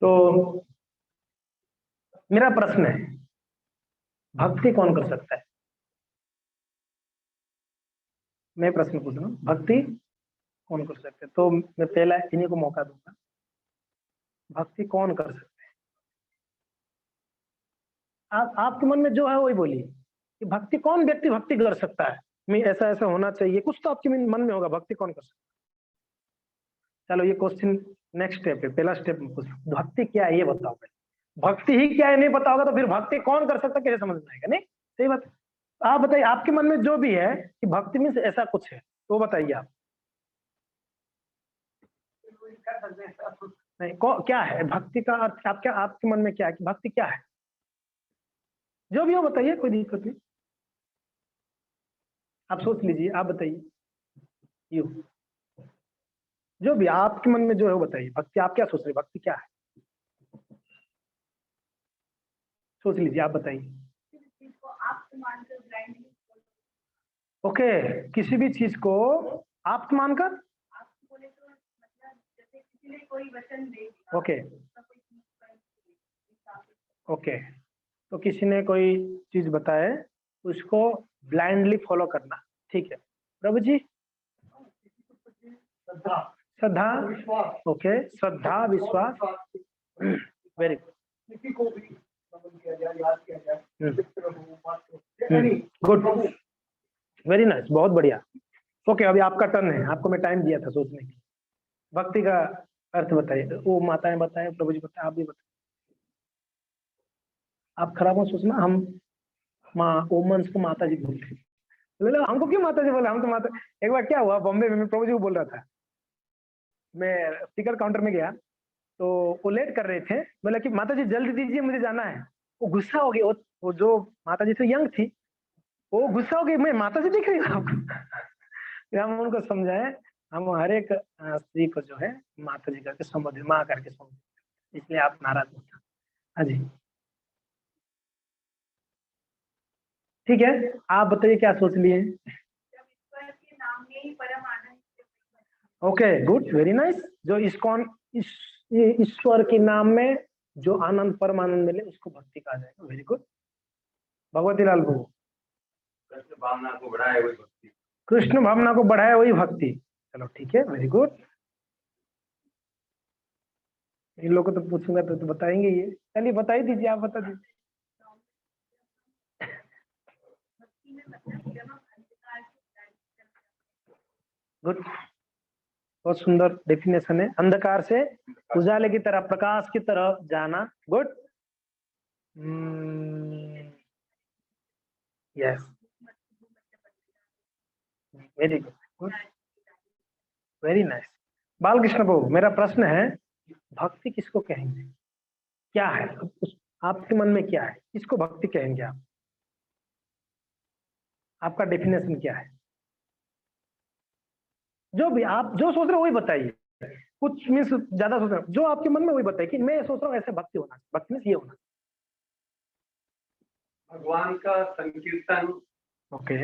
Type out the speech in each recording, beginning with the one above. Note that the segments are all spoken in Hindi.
तो मेरा प्रश्न है, भक्ति कौन कर सकता है? मैं प्रश्न पूछ रहा हूँ, भक्ति कौन कर सकता है? तो मैं पहला इन्हीं को मौका दूंगा। भक्ति कौन कर सकता है? आपके मन में जो है वही बोलिए कि भक्ति कौन व्यक्ति भक्ति कर सकता है, मैं ऐसा ऐसा होना चाहिए, कुछ तो आपके मन में होगा, भक्ति कौन कर सकता है? चलो ये क्वेश्चन नेक्स्ट स्टेप है, पहला स्टेप में पूछ, भक्ति क्या है ये बताओ। भक्ति ही क्या है नहीं पता होगा तो फिर भक्ति कौन कर सकता है कैसे समझ में आएगा? नहीं सही बात। आप बताइए, आपके मन में जो भी है कि भक्ति में ऐसा कुछ है तो बताइए आप। नहीं क्या है भक्ति का अर्थ? आप क्या, आपके मन में क्या है कि भक्ति क्या है? जो भी हो बताइए, कोई दिक्कत नहीं, आप सोच लीजिए, आप बताइए। यू जो भी आपके मन में जो है वो बताइए। भक्ति आप क्या सोच रहे, भक्ति क्या है? सोच लीजिए, आप बताइए। ओके, किसी भी चीज को आप मानकर, ओके ओके, तो किसी ने कोई चीज बताए उसको ब्लाइंडली फॉलो करना, ठीक है प्रभु जी? श्रद्धा, ओके, श्रद्धा विश्वास, वेरी गुड, वेरी नाइस, बहुत बढ़िया। ओके, अभी आपका टर्न है, आपको मैं टाइम दिया था सोचने की। भक्ति का अर्थ बताइए, वो माताएं बताएं, प्रभु जी बताएं, आप भी बताएं। आप खराब मत सोचना, हम माँ वुमन्स को माता जी बोलते हैं। बोले हमको क्यों माता जी बोला, हम तो माता। एक बार क्या हुआ, बॉम्बे में मैं प्रभु जी को बोल रहा था, मैं टिकट काउंटर में गया तो वो लेट कर रहे थे, बोला कि माता जी जल्दी दीजिए मुझे जाना है। वो गुस्सा हो गई, वो जो माता जी से यंग थी, वो गुस्सा हो गई, मैं माता जी दिख रही हूँ आपको। हम उनको समझाए, हम हर एक स्त्री को जो है माता जी करके संबोधित, माँ करके संबोधित, इसलिए आप नाराज मत हो। हाँ जी ठीक है, आप बताइए क्या सोच लिए? Okay good, very nice. जो इस्कॉन, ईश्वर के नाम में जो आनंद, परम आनंद मिले उसको भक्ति कहा जाएगा। Very good. भगवती लाल प्रभु, कृष्ण भावना को बढ़ाए वही भक्ति, कृष्ण भावना को बढ़ाए वही भक्ति। चलो ठीक है, वेरी गुड। इन लोगों को तो पूछूंगा तो बताएंगे ये, चलिए बता ही दीजिए, आप बता दीजिए। गुड, बहुत सुंदर डेफिनेशन है, अंधकार से उजाले की तरह, प्रकाश की तरह जाना। Good, yes, very good, very nice. Balkrishna बाबू, मेरा प्रश्न है, भक्ति किसको कहेंगे, क्या है आपके मन में क्या है, किसको भक्ति कहेंगे आप? आपका डेफिनेशन क्या है? जो भी आप जो सोच रहे हो वही बताइए, कुछ मीन्स ज्यादा सोच रहे हो, जो आपके मन में वही बताइए कि मैं सोच रहा हूँ ऐसे भक्ति होना, भक्ति में ये होना। भगवान का संकीर्तन, ओके,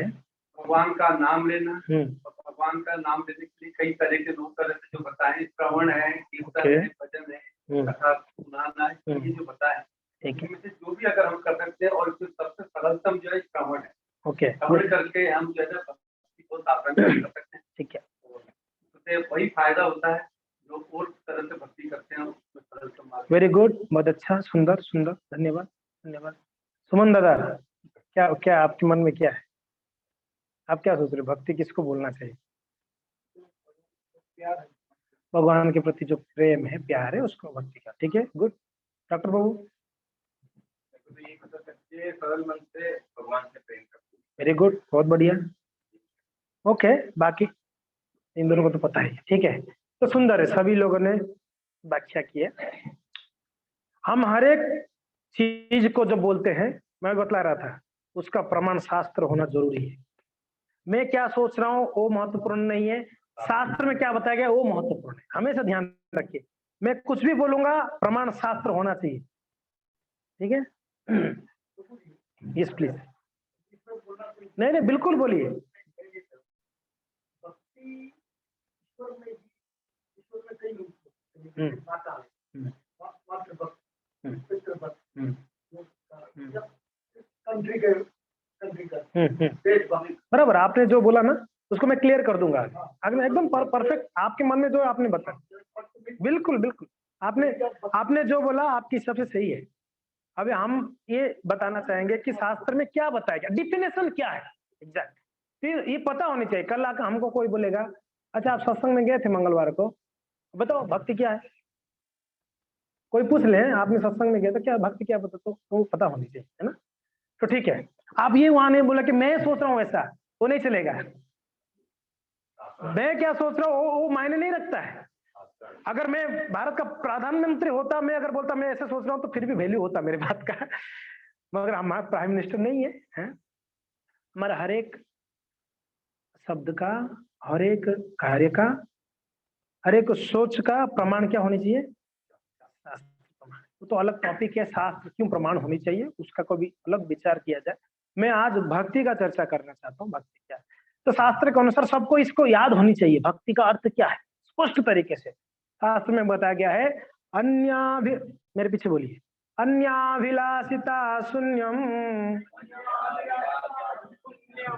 भगवान का नाम लेना, भगवान का नाम लेने के लिए कई तरह के, दो तरह से जो बताए, श्रवण है, कीर्तन है, भजन है, कथा सुनाना है, ये जो बताए, इनमें से जो भी अगर हम कर सकते हैं, और इसमें सबसे सरलतम जो है श्रवण है। ओके, श्रवण करके हम जो है भक्ति को साधन कर सकते हैं, ठीक है, उससे वही फायदा होता है जो और तरह से भक्ति करते हैं उसमें सरलतम। वेरी गुड, बहुत अच्छा, सुंदर सुंदर, धन्यवाद धन्यवाद। सुमन दादा, क्या क्या आपके मन में क्या है, आप क्या सोच रहे हो, भक्ति किसको बोलना चाहिए? भगवान के प्रति जो प्रेम है, प्यार है, उसको भक्ति का, ठीक है, गुड। डॉक्टर बाबू, सरल मन से भगवान से प्रेम करते, वेरी गुड, बहुत बढ़िया। ओके, बाकी इन दोनों को तो पता है, ठीक है, तो सुंदर है, सभी लोगों ने व्याख्या की है। हम हर एक चीज को जब बोलते हैं, मैं बतला रहा था, उसका प्रमाण शास्त्र होना जरूरी है। मैं क्या सोच रहा हूँ वो महत्वपूर्ण नहीं है, शास्त्र में क्या बताया गया वो महत्वपूर्ण है, हमेशा ध्यान रखिए। मैं कुछ भी बोलूंगा प्रमाण शास्त्र होना चाहिए, ठीक है? यस प्लीज, नहीं नहीं बिल्कुल बोलिए। बराबर, आपने जो बोला ना उसको मैं क्लियर कर दूंगा आगे एकदम परफेक्ट आपके मन में जो आपने बताया। बिल्कुल बिल्कुल, आपने जो बोला आपकी हिसाब से सही है। अभी हम ये बताना चाहेंगे कि शास्त्र में क्या बताया गया, डिफिनेशन क्या है एग्जैक्ट, फिर ये पता होनी चाहिए। कल आकर हमको कोई बोलेगा अच्छा आप सत्संग में गए थे मंगलवार को, बताओ भक्ति क्या है, कोई पूछ ले आपने सत्संग में गया तो क्या भक्ति क्या पता, तो पता होनी चाहिए, है ना। तो ठीक है, आप ये वहां नहीं बोला कि मैं सोच रहा हूँ ऐसा, वो नहीं चलेगा। मैं क्या सोच रहा हूँ वो मायने नहीं रखता है। अगर मैं भारत का प्रधानमंत्री होता, मैं अगर बोलता मैं ऐसे सोच रहा हूँ तो फिर भी वैल्यू होता मेरे बात का, मगर हमारा प्राइम मिनिस्टर नहीं है, हमारा हर एक शब्द का, हर एक कार्य का, हर एक सोच का प्रमाण क्या होनी चाहिए, वो तो अलग टॉपिक है, शास्त्र क्यों प्रमाण होनी चाहिए उसका कोई अलग विचार किया जाए। मैं आज भक्ति का चर्चा करना चाहता हूँ, भक्ति क्या है। तो शास्त्र के अनुसार सबको इसको याद होनी चाहिए भक्ति का अर्थ क्या है, स्पष्ट तरीके से शास्त्र में बताया गया है। मेरे पीछे बोलिए, अन्याभिलाषिता शून्यम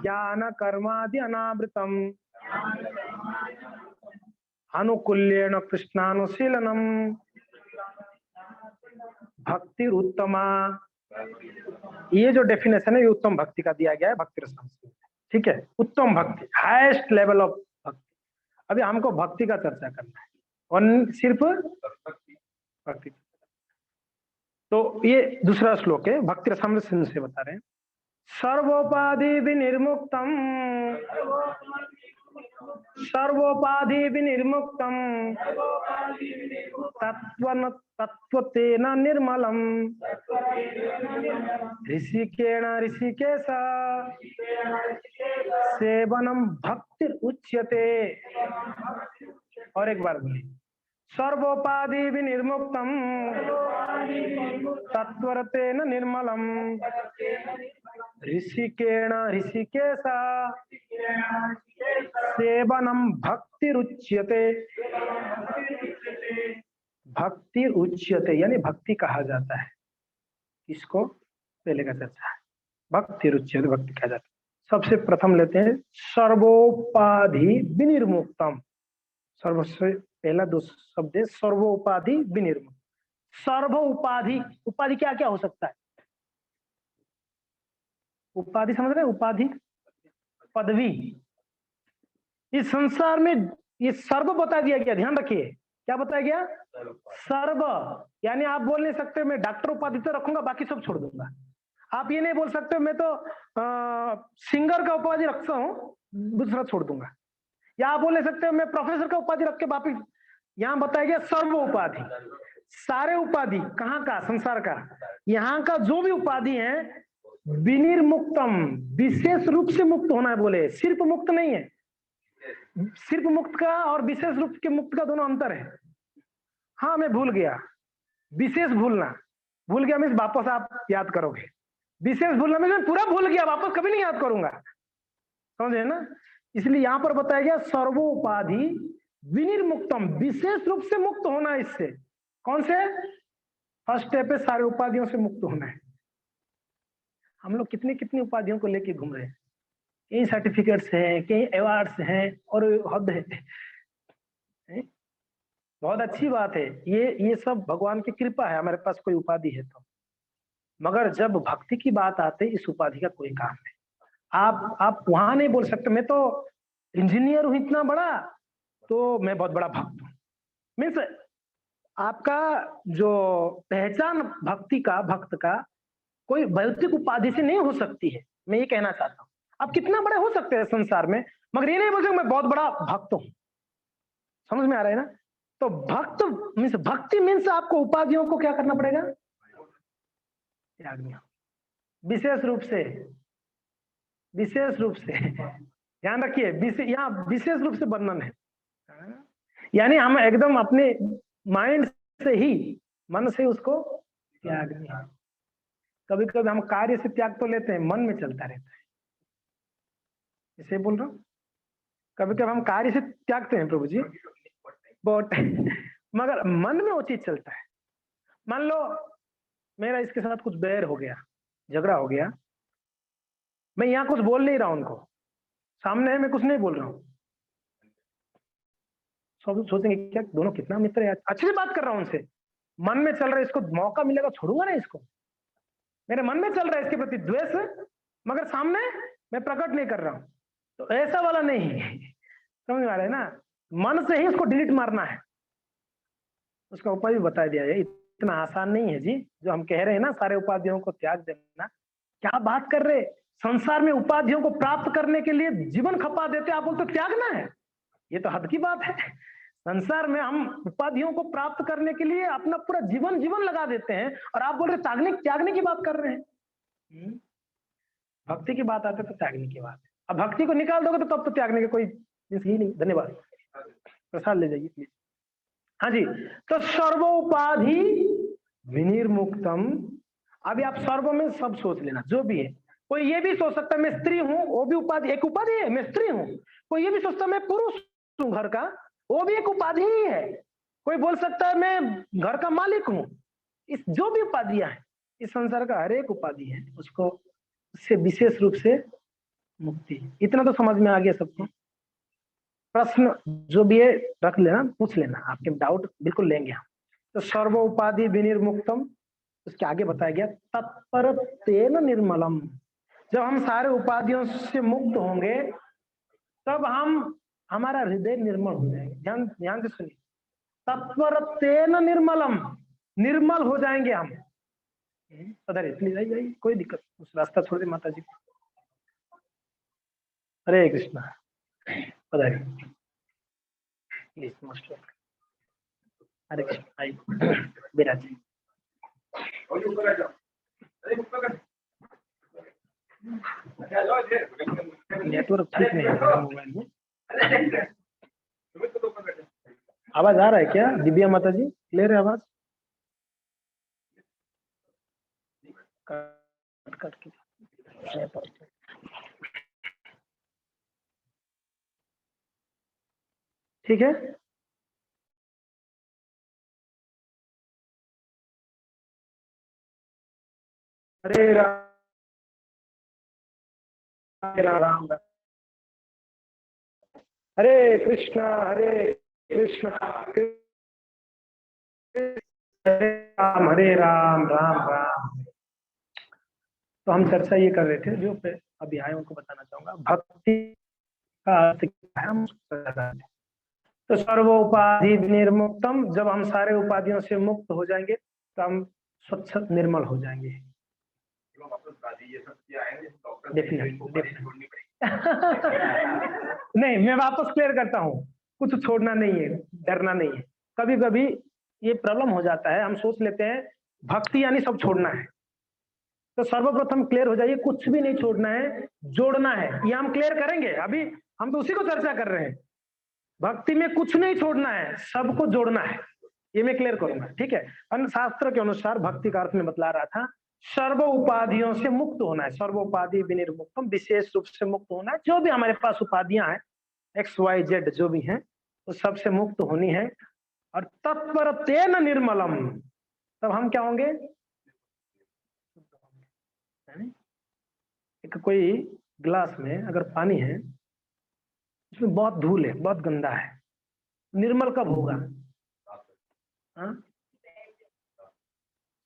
ज्ञान कर्मादि अनावृतम अनुकूल्येन कृष्णानुशीलनम भक्ति उत्तमा। ये जो डेफिनेशन है ये उत्तम भक्ति का दिया गया है भक्ति रस में, ठीक है। उत्तम भक्ति, हाईएस्ट लेवल ऑफ भक्ति। अभी हमको भक्ति का चर्चा करना है और सिर्फ भक्ति। तो ये दूसरा श्लोक है, भक्ति रसामृत सिंधु से बता रहे हैं। सर्वोपाधि विनिर्मुक्तम, सर्वोपाधि विनिर्मुक्तम तत्वतेन निर्मलम ऋषिकेण ऋषिकेश सेवनम भक्ति उच्यते। और एक बार बोलिए, सर्वोपाधि विनिर्मुक्तम तत्वतेन निर्मलम ऋषिकेण ऋषिकेश सेवनम भक्ति उच्यते। भक्ति उच्यते यानी भक्ति कहा जाता है, इसको पहले का चर्चा है। भक्ति उच्यते, भक्ति कहा जाता है। सबसे प्रथम लेते हैं सर्वोपाधि विनिर्मुक्तम। सर्वस्व पहला दो शब्द है सर्वोपाधि विनिर्मुक्त। सर्व उपाधि, उपाधि क्या क्या हो सकता है, उपाधि समझ रहे हैं, उपाधि पदवी। इस संसार में ये सर्व बता दिया गया, ध्यान रखिए क्या बताया गया, सर्व। यानी आप बोल नहीं सकते मैं डॉक्टर उपाधि तो रखूंगा बाकी सब छोड़ दूंगा। आप ये नहीं बोल सकते मैं तो सिंगर का उपाधि रखता हूँ दूसरा छोड़ दूंगा। या आप बोल नहीं सकते मैं प्रोफेसर का उपाधि रख के वापिस। यहाँ बताया गया सर्व उपाधि, सारे उपाधि कहाँ का, संसार का। यहाँ का जो भी उपाधि है विनिर्मुक्तम, विशेष रूप से मुक्त होना है, बोले सिर्फ मुक्त नहीं है। सिर्फ मुक्त का और विशेष रूप के मुक्त का दोनों अंतर है। हाँ मैं भूल गया, विशेष भूलना, भूल गया मीन्स वापस आप याद करोगे। विशेष भूलना मीन्स पूरा भूल गया वापस कभी नहीं याद करूंगा, समझे ना। इसलिए यहां पर बताया गया सर्वोपाधि विनिर्मुक्तम, विशेष रूप से मुक्त होना है। इससे कौन से, फर्स्ट स्टेप है सारे उपाधियों से मुक्त होना है। हम लोग कितनी कितनी उपाधियों को लेके घूम रहे हैं, कई सर्टिफिकेट्स हैं, कई अवार्ड्स हैं और हद है। बहुत अच्छी बात है, ये सब भगवान की कृपा है हमारे पास कोई उपाधि है तो। मगर जब भक्ति की बात आते इस उपाधि का कोई काम नहीं। आप वहां नहीं बोल सकते मैं तो इंजीनियर हूं इतना बड़ा तो मैं बहुत बड़ा भक्त हूं। मीन्स आपका जो पहचान भक्ति का, भक्त का कोई भौतिक उपाधि से नहीं हो सकती है, मैं ये कहना चाहता हूँ। आप कितना बड़े हो सकते हैं संसार में, मगर ये नहीं बोल सकते मैं बहुत बड़ा भक्त हूं। समझ में आ रहा है ना। तो भक्त मीन्स, भक्ति मीन्स आपको उपाधियों को क्या करना पड़ेगा, त्यागना। विशेष रूप से, विशेष रूप से ध्यान रखिए, यहाँ विशेष रूप से वर्णन है। यानी हम एकदम अपने माइंड से ही, मन से उसको त्यागना। कभी कभी हम कार्य से त्याग तो लेते हैं, मन में चलता रहता है, इसे बोल रहा हूँ। कभी कभी हम कार्य से त्यागते हैं प्रभु जी बहुत मगर मन में वो चीज चलता है। मान लो मेरा इसके साथ कुछ बैर हो गया, झगड़ा हो गया, मैं यहाँ कुछ बोल नहीं रहा हूं, उनको सामने है, मैं कुछ नहीं बोल रहा हूँ। सब सोचेंगे क्या दोनों कितना मित्र है, अच्छे से बात कर रहा हूं उनसे, मन में चल रहा है, इसको मौका मिलेगा छोड़ूंगा ना इसको, मेरे मन में चल रहा है इसके प्रति द्वेष, मगर सामने मैं प्रकट नहीं कर रहा हूं। तो ऐसा वाला नहीं, समझ में आ रहा है ना, मन से ही उसको डिलीट मारना है। उसका उपाय भी बता दिया है। इतना आसान नहीं है जी, जो हम कह रहे हैं ना सारे उपाधियों को त्याग देना, क्या बात कर रहे, संसार में उपाधियों को प्राप्त करने के लिए जीवन खपा देते, आप बोलते त्यागना है, ये तो हद की बात है। संसार में हम उपाधियों को प्राप्त करने के लिए अपना पूरा जीवन लगा देते हैं, और आप बोल रहे त्यागने की बात कर रहे हैं। भक्ति की बात आते तो त्यागने की बात है। अब भक्ति को निकाल दोगे तो तब तो त्यागने के कोई ही नहीं। धन्यवाद, प्रसाद ले जाइए प्लीज। हाँ जी, तो सर्वोपाधि विनिर्मुक्तम। अभी आप सर्व में सब सोच लेना, जो भी है। कोई ये भी सोच सकता है मैं स्त्री हूं, वो भी उपाधि, एक उपाधि है, मैं स्त्री हूं। कोई ये भी सोचता है मैं पुरुष हूं घर का, वो भी एक उपाधि ही है। कोई बोल सकता है मैं घर का मालिक हूं। इस जो भी उपाधियां हैं, इस संसार का हर एक उपाधि है, उसको उससे विशेष रूप से मुक्ति। इतना तो समझ में आ गया सबको। प्रश्न जो भी है रख लेना, पूछ लेना, आपके डाउट बिल्कुल लेंगे हम। तो सर्व उपाधि विनिर्मुक्तम, उसके आगे बताया गया तत्पर तेन निर्मलम। जब हम सारे उपाधियों से मुक्त होंगे तब हमारा हृदय निर्मल हो जाएगा। ध्यान से सुनिए, तत्पर तेन निर्मलम, निर्मल हो जाएंगे हम। पधारिए प्लीज, आइए, कोई दिक्कत, उस रास्ता छोड़ दे माता जी। हरे कृष्णा, पधारिए प्लीज, मोस्ट वेलकम। हरे कृष्ण, आइए विराजिए। नेटवर्क ठीक नहीं है मोबाइल में। आवाज आ रहा है क्या दिव्या माता जी? क्लियर है आवाज? कट के ठीक है। हरे राम राम, हरे कृष्णा हरे राम राम राम। तो हम चर्चा ये कर रहे थे, जो अभी आए उनको बताना चाहूंगा भक्ति का अर्थ क्या है। हम तो सर्वोपाधि निर्मुक्तम, जब हम सारे उपाधियों से मुक्त हो जाएंगे तो हम स्वच्छ निर्मल हो जाएंगे। नहीं, मैं वापस क्लियर करता हूँ, कुछ छोड़ना नहीं है, डरना नहीं है। कभी कभी ये प्रॉब्लम हो जाता है, हम सोच लेते हैं भक्ति यानी सब छोड़ना है। तो सर्वप्रथम क्लियर हो जाइए, कुछ भी नहीं छोड़ना है, जोड़ना है। ये हम क्लियर करेंगे, अभी हम तो उसी को चर्चा कर रहे हैं। भक्ति में कुछ नहीं छोड़ना है, सबको जोड़ना है, ये मैं क्लियर करूंगा, ठीक है। अन्य शास्त्र के अनुसार भक्ति का अर्थ में बतला रहा था, सर्व उपाधियों से मुक्त होना है। सर्व उपाधि विनिर्मुक्तम, विशेष रूप से मुक्त होना है। जो भी हमारे पास उपाधियां हैं, XYZ जो भी हैं, वो सबसे मुक्त होनी है। और तत्पर तेन निर्मलम, तब हम क्या होंगे? एक कोई ग्लास में अगर पानी है, उसमें बहुत धूल है, बहुत गंदा है, निर्मल कब होगा?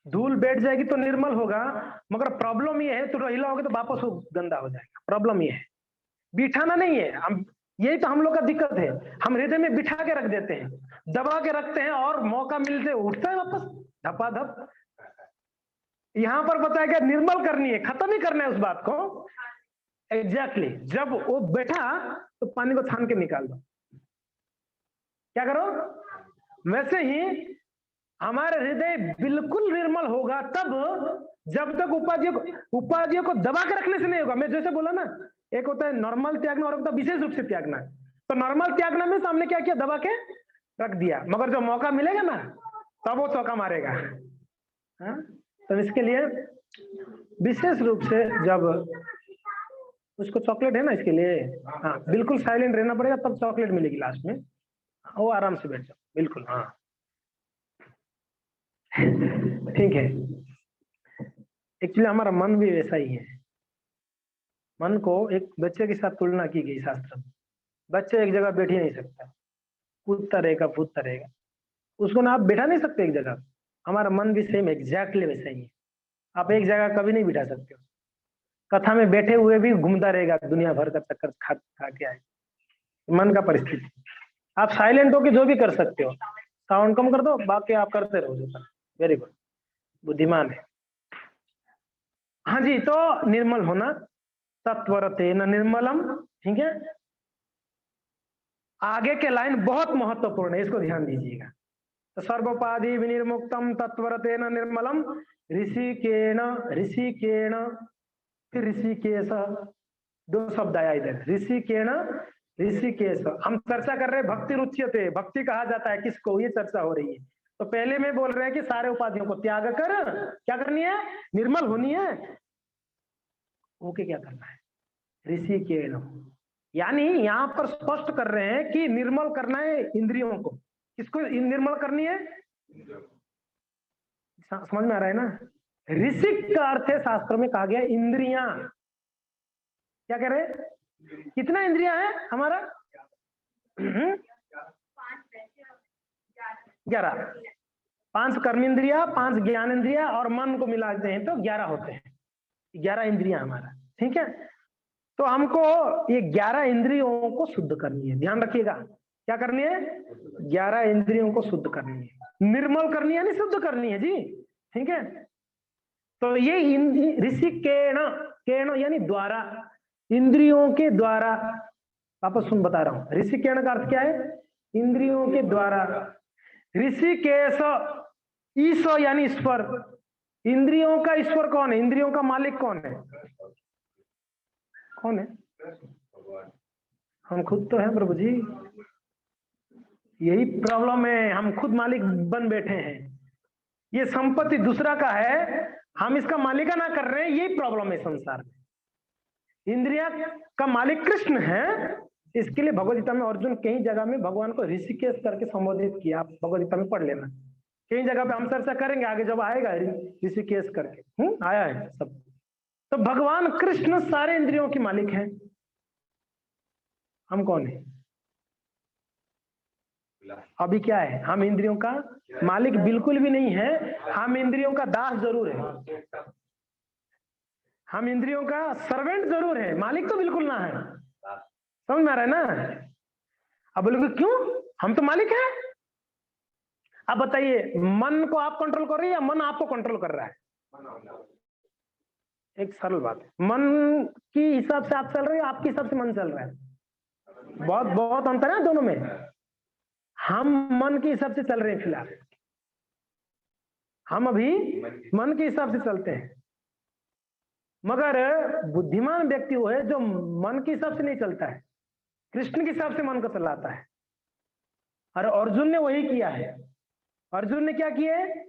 धूल बैठ जाएगी तो निर्मल होगा, मगर प्रॉब्लम ये है, तो हिलाओगे तो वापस वो गंदा हो जाएगा। प्रॉब्लम ये है, बिठाना नहीं है। हम, यही तो हम लोग का दिक्कत है, हम हृदय में बिठा के रख देते हैं, दबा के रखते हैं, और मौका मिलते उठता है वापस धपाधप। यहाँ पर बताया गया निर्मल करनी है, खत्म ही करना है उस बात को। एग्जैक्टली, जब वो बैठा तो पानी को छान के निकाल दो। क्या करो? वैसे ही हमारा हृदय बिल्कुल निर्मल होगा तब, जब तक उपाधियों को दबा के रखने से नहीं होगा। मैं जैसे बोला ना, एक होता है नॉर्मल त्यागना और एक होता है विशेष रूप से त्यागना। तो नॉर्मल त्यागना में सामने क्या किया? दबा के रख दिया, मगर जो मौका मिलेगा ना तब वो चौका मारेगा। हाँ? तो इसके लिए विशेष रूप से, जब उसको चॉकलेट है ना, इसके लिए हाँ बिल्कुल साइलेंट रहना पड़ेगा, तब चॉकलेट मिलेगी लास्ट में। वो आराम से बैठ जाओ, बिल्कुल। हाँ ठीक है। एक्चुअली हमारा मन भी वैसा ही है, मन को एक बच्चे के साथ तुलना की गई शास्त्र में। बच्चे एक जगह बैठ ही नहीं सकता, कूदता रहेगा फूदता रहेगा, उसको ना आप बैठा नहीं सकते एक जगह। हमारा मन भी सेम एग्जैक्टली वैसा ही है, आप एक जगह कभी नहीं बिठा सकते हो। कथा में बैठे हुए भी घूमता रहेगा, दुनिया भर का चक्कर खा खा के आए। मन का परिस्थिति, आप साइलेंट होके जो भी कर सकते हो, साउंड कम कर दो, बाकी आप करते रहो जो कर। वेरी गुड, बुद्धिमान है। हाँ जी, तो निर्मल होना, तत्वरतेन निर्मलम, ठीक है। आगे के लाइन बहुत महत्वपूर्ण है, इसको ध्यान दीजिएगा। तो सर्वोपाधि विनिर्मुक्तम तत्वरतेन निर्मलम ऋषिकेण, ऋषिकेण, फिर ऋषिकेश, दो शब्द आया इधर, ऋषिकेण ऋषिकेश। हम चर्चा कर रहे हैं भक्ति रुच्यते, भक्ति कहा जाता है किसको, ये चर्चा हो रही है। तो पहले में बोल रहे हैं कि सारे उपाधियों को त्याग कर क्या करनी है, निर्मल होनी है। ओके, क्या करना है, ऋषिकेण, यानी यहाँ पर स्पष्ट कर रहे हैं कि निर्मल करना है इंद्रियों को। किसको निर्मल करनी है, समझ में आ रहा है ना। ऋषिक का अर्थ है शास्त्र में कहा गया इंद्रियां। क्या कह रहे हैं, कितना इंद्रियां है हमारा, 11, 5 कर्म इंद्रिया, 5 ज्ञान इंद्रिया और मन को मिलाते हैं तो 11 होते हैं, 11 इंद्रियां हमारा, ठीक है। तो हमको ये 11 इंद्रियों को शुद्ध करनी है, ध्यान रखिएगा। क्या करनी है, 11 इंद्रियों को शुद्ध करनी है, निर्मल करनी है, नहीं शुद्ध करनी है जी, ठीक है। तो ये ऋषिकेण, केण यानी द्वारा, इंद्रियों के द्वारा। वापस सुन बता रहा हूं, ऋषिकेण का अर्थ क्या है, इंद्रियों के द्वारा। ऋषिकेश, ईश यानी ईश्वर, इंद्रियों का ईश्वर कौन है, इंद्रियों का मालिक कौन है, कौन है, हम खुद तो हैं प्रभु जी। यही प्रॉब्लम है, हम खुद मालिक बन बैठे हैं। ये संपत्ति दूसरा का है, हम इसका मालिकाना कर रहे हैं, यही प्रॉब्लम है संसार में। इंद्रिया का मालिक कृष्ण है, इसके लिए भगवद गीता में अर्जुन कई जगह में भगवान को ऋषिकेश करके संबोधित किया, आप भगवद गीता में पढ़ लेना। कई जगह पे हम चर्चा करेंगे आगे जब आएगा ऋषिकेश करके, आया है सब। तो भगवान कृष्ण सारे इंद्रियों के मालिक हैं, हम कौन है, अभी क्या है, हम इंद्रियों का मालिक बिल्कुल भी नहीं है, हम इंद्रियों का दास जरूर है, हम इंद्रियों का सर्वेंट जरूर है, मालिक तो बिल्कुल ना है। समझ में आ रहा है ना। अब बोलोगे क्यों, हम तो मालिक हैं। अब बताइए, मन को आप कंट्रोल कर रहे हैं या मन आपको कंट्रोल कर रहा है, एक सरल बात है, मन की हिसाब से आप चल रहे हो, आपके हिसाब से मन चल रहा है, बहुत बहुत अंतर है दोनों में। हम मन के हिसाब से चल रहे हैं फिलहाल, हम अभी मन के हिसाब से चलते हैं, मगर बुद्धिमान व्यक्ति वो है जो मन के हिसाब से नहीं चलता है, कृष्ण के हिसाब से मन को चलाता है। और अर्जुन ने वही किया है। अर्जुन ने क्या किया है,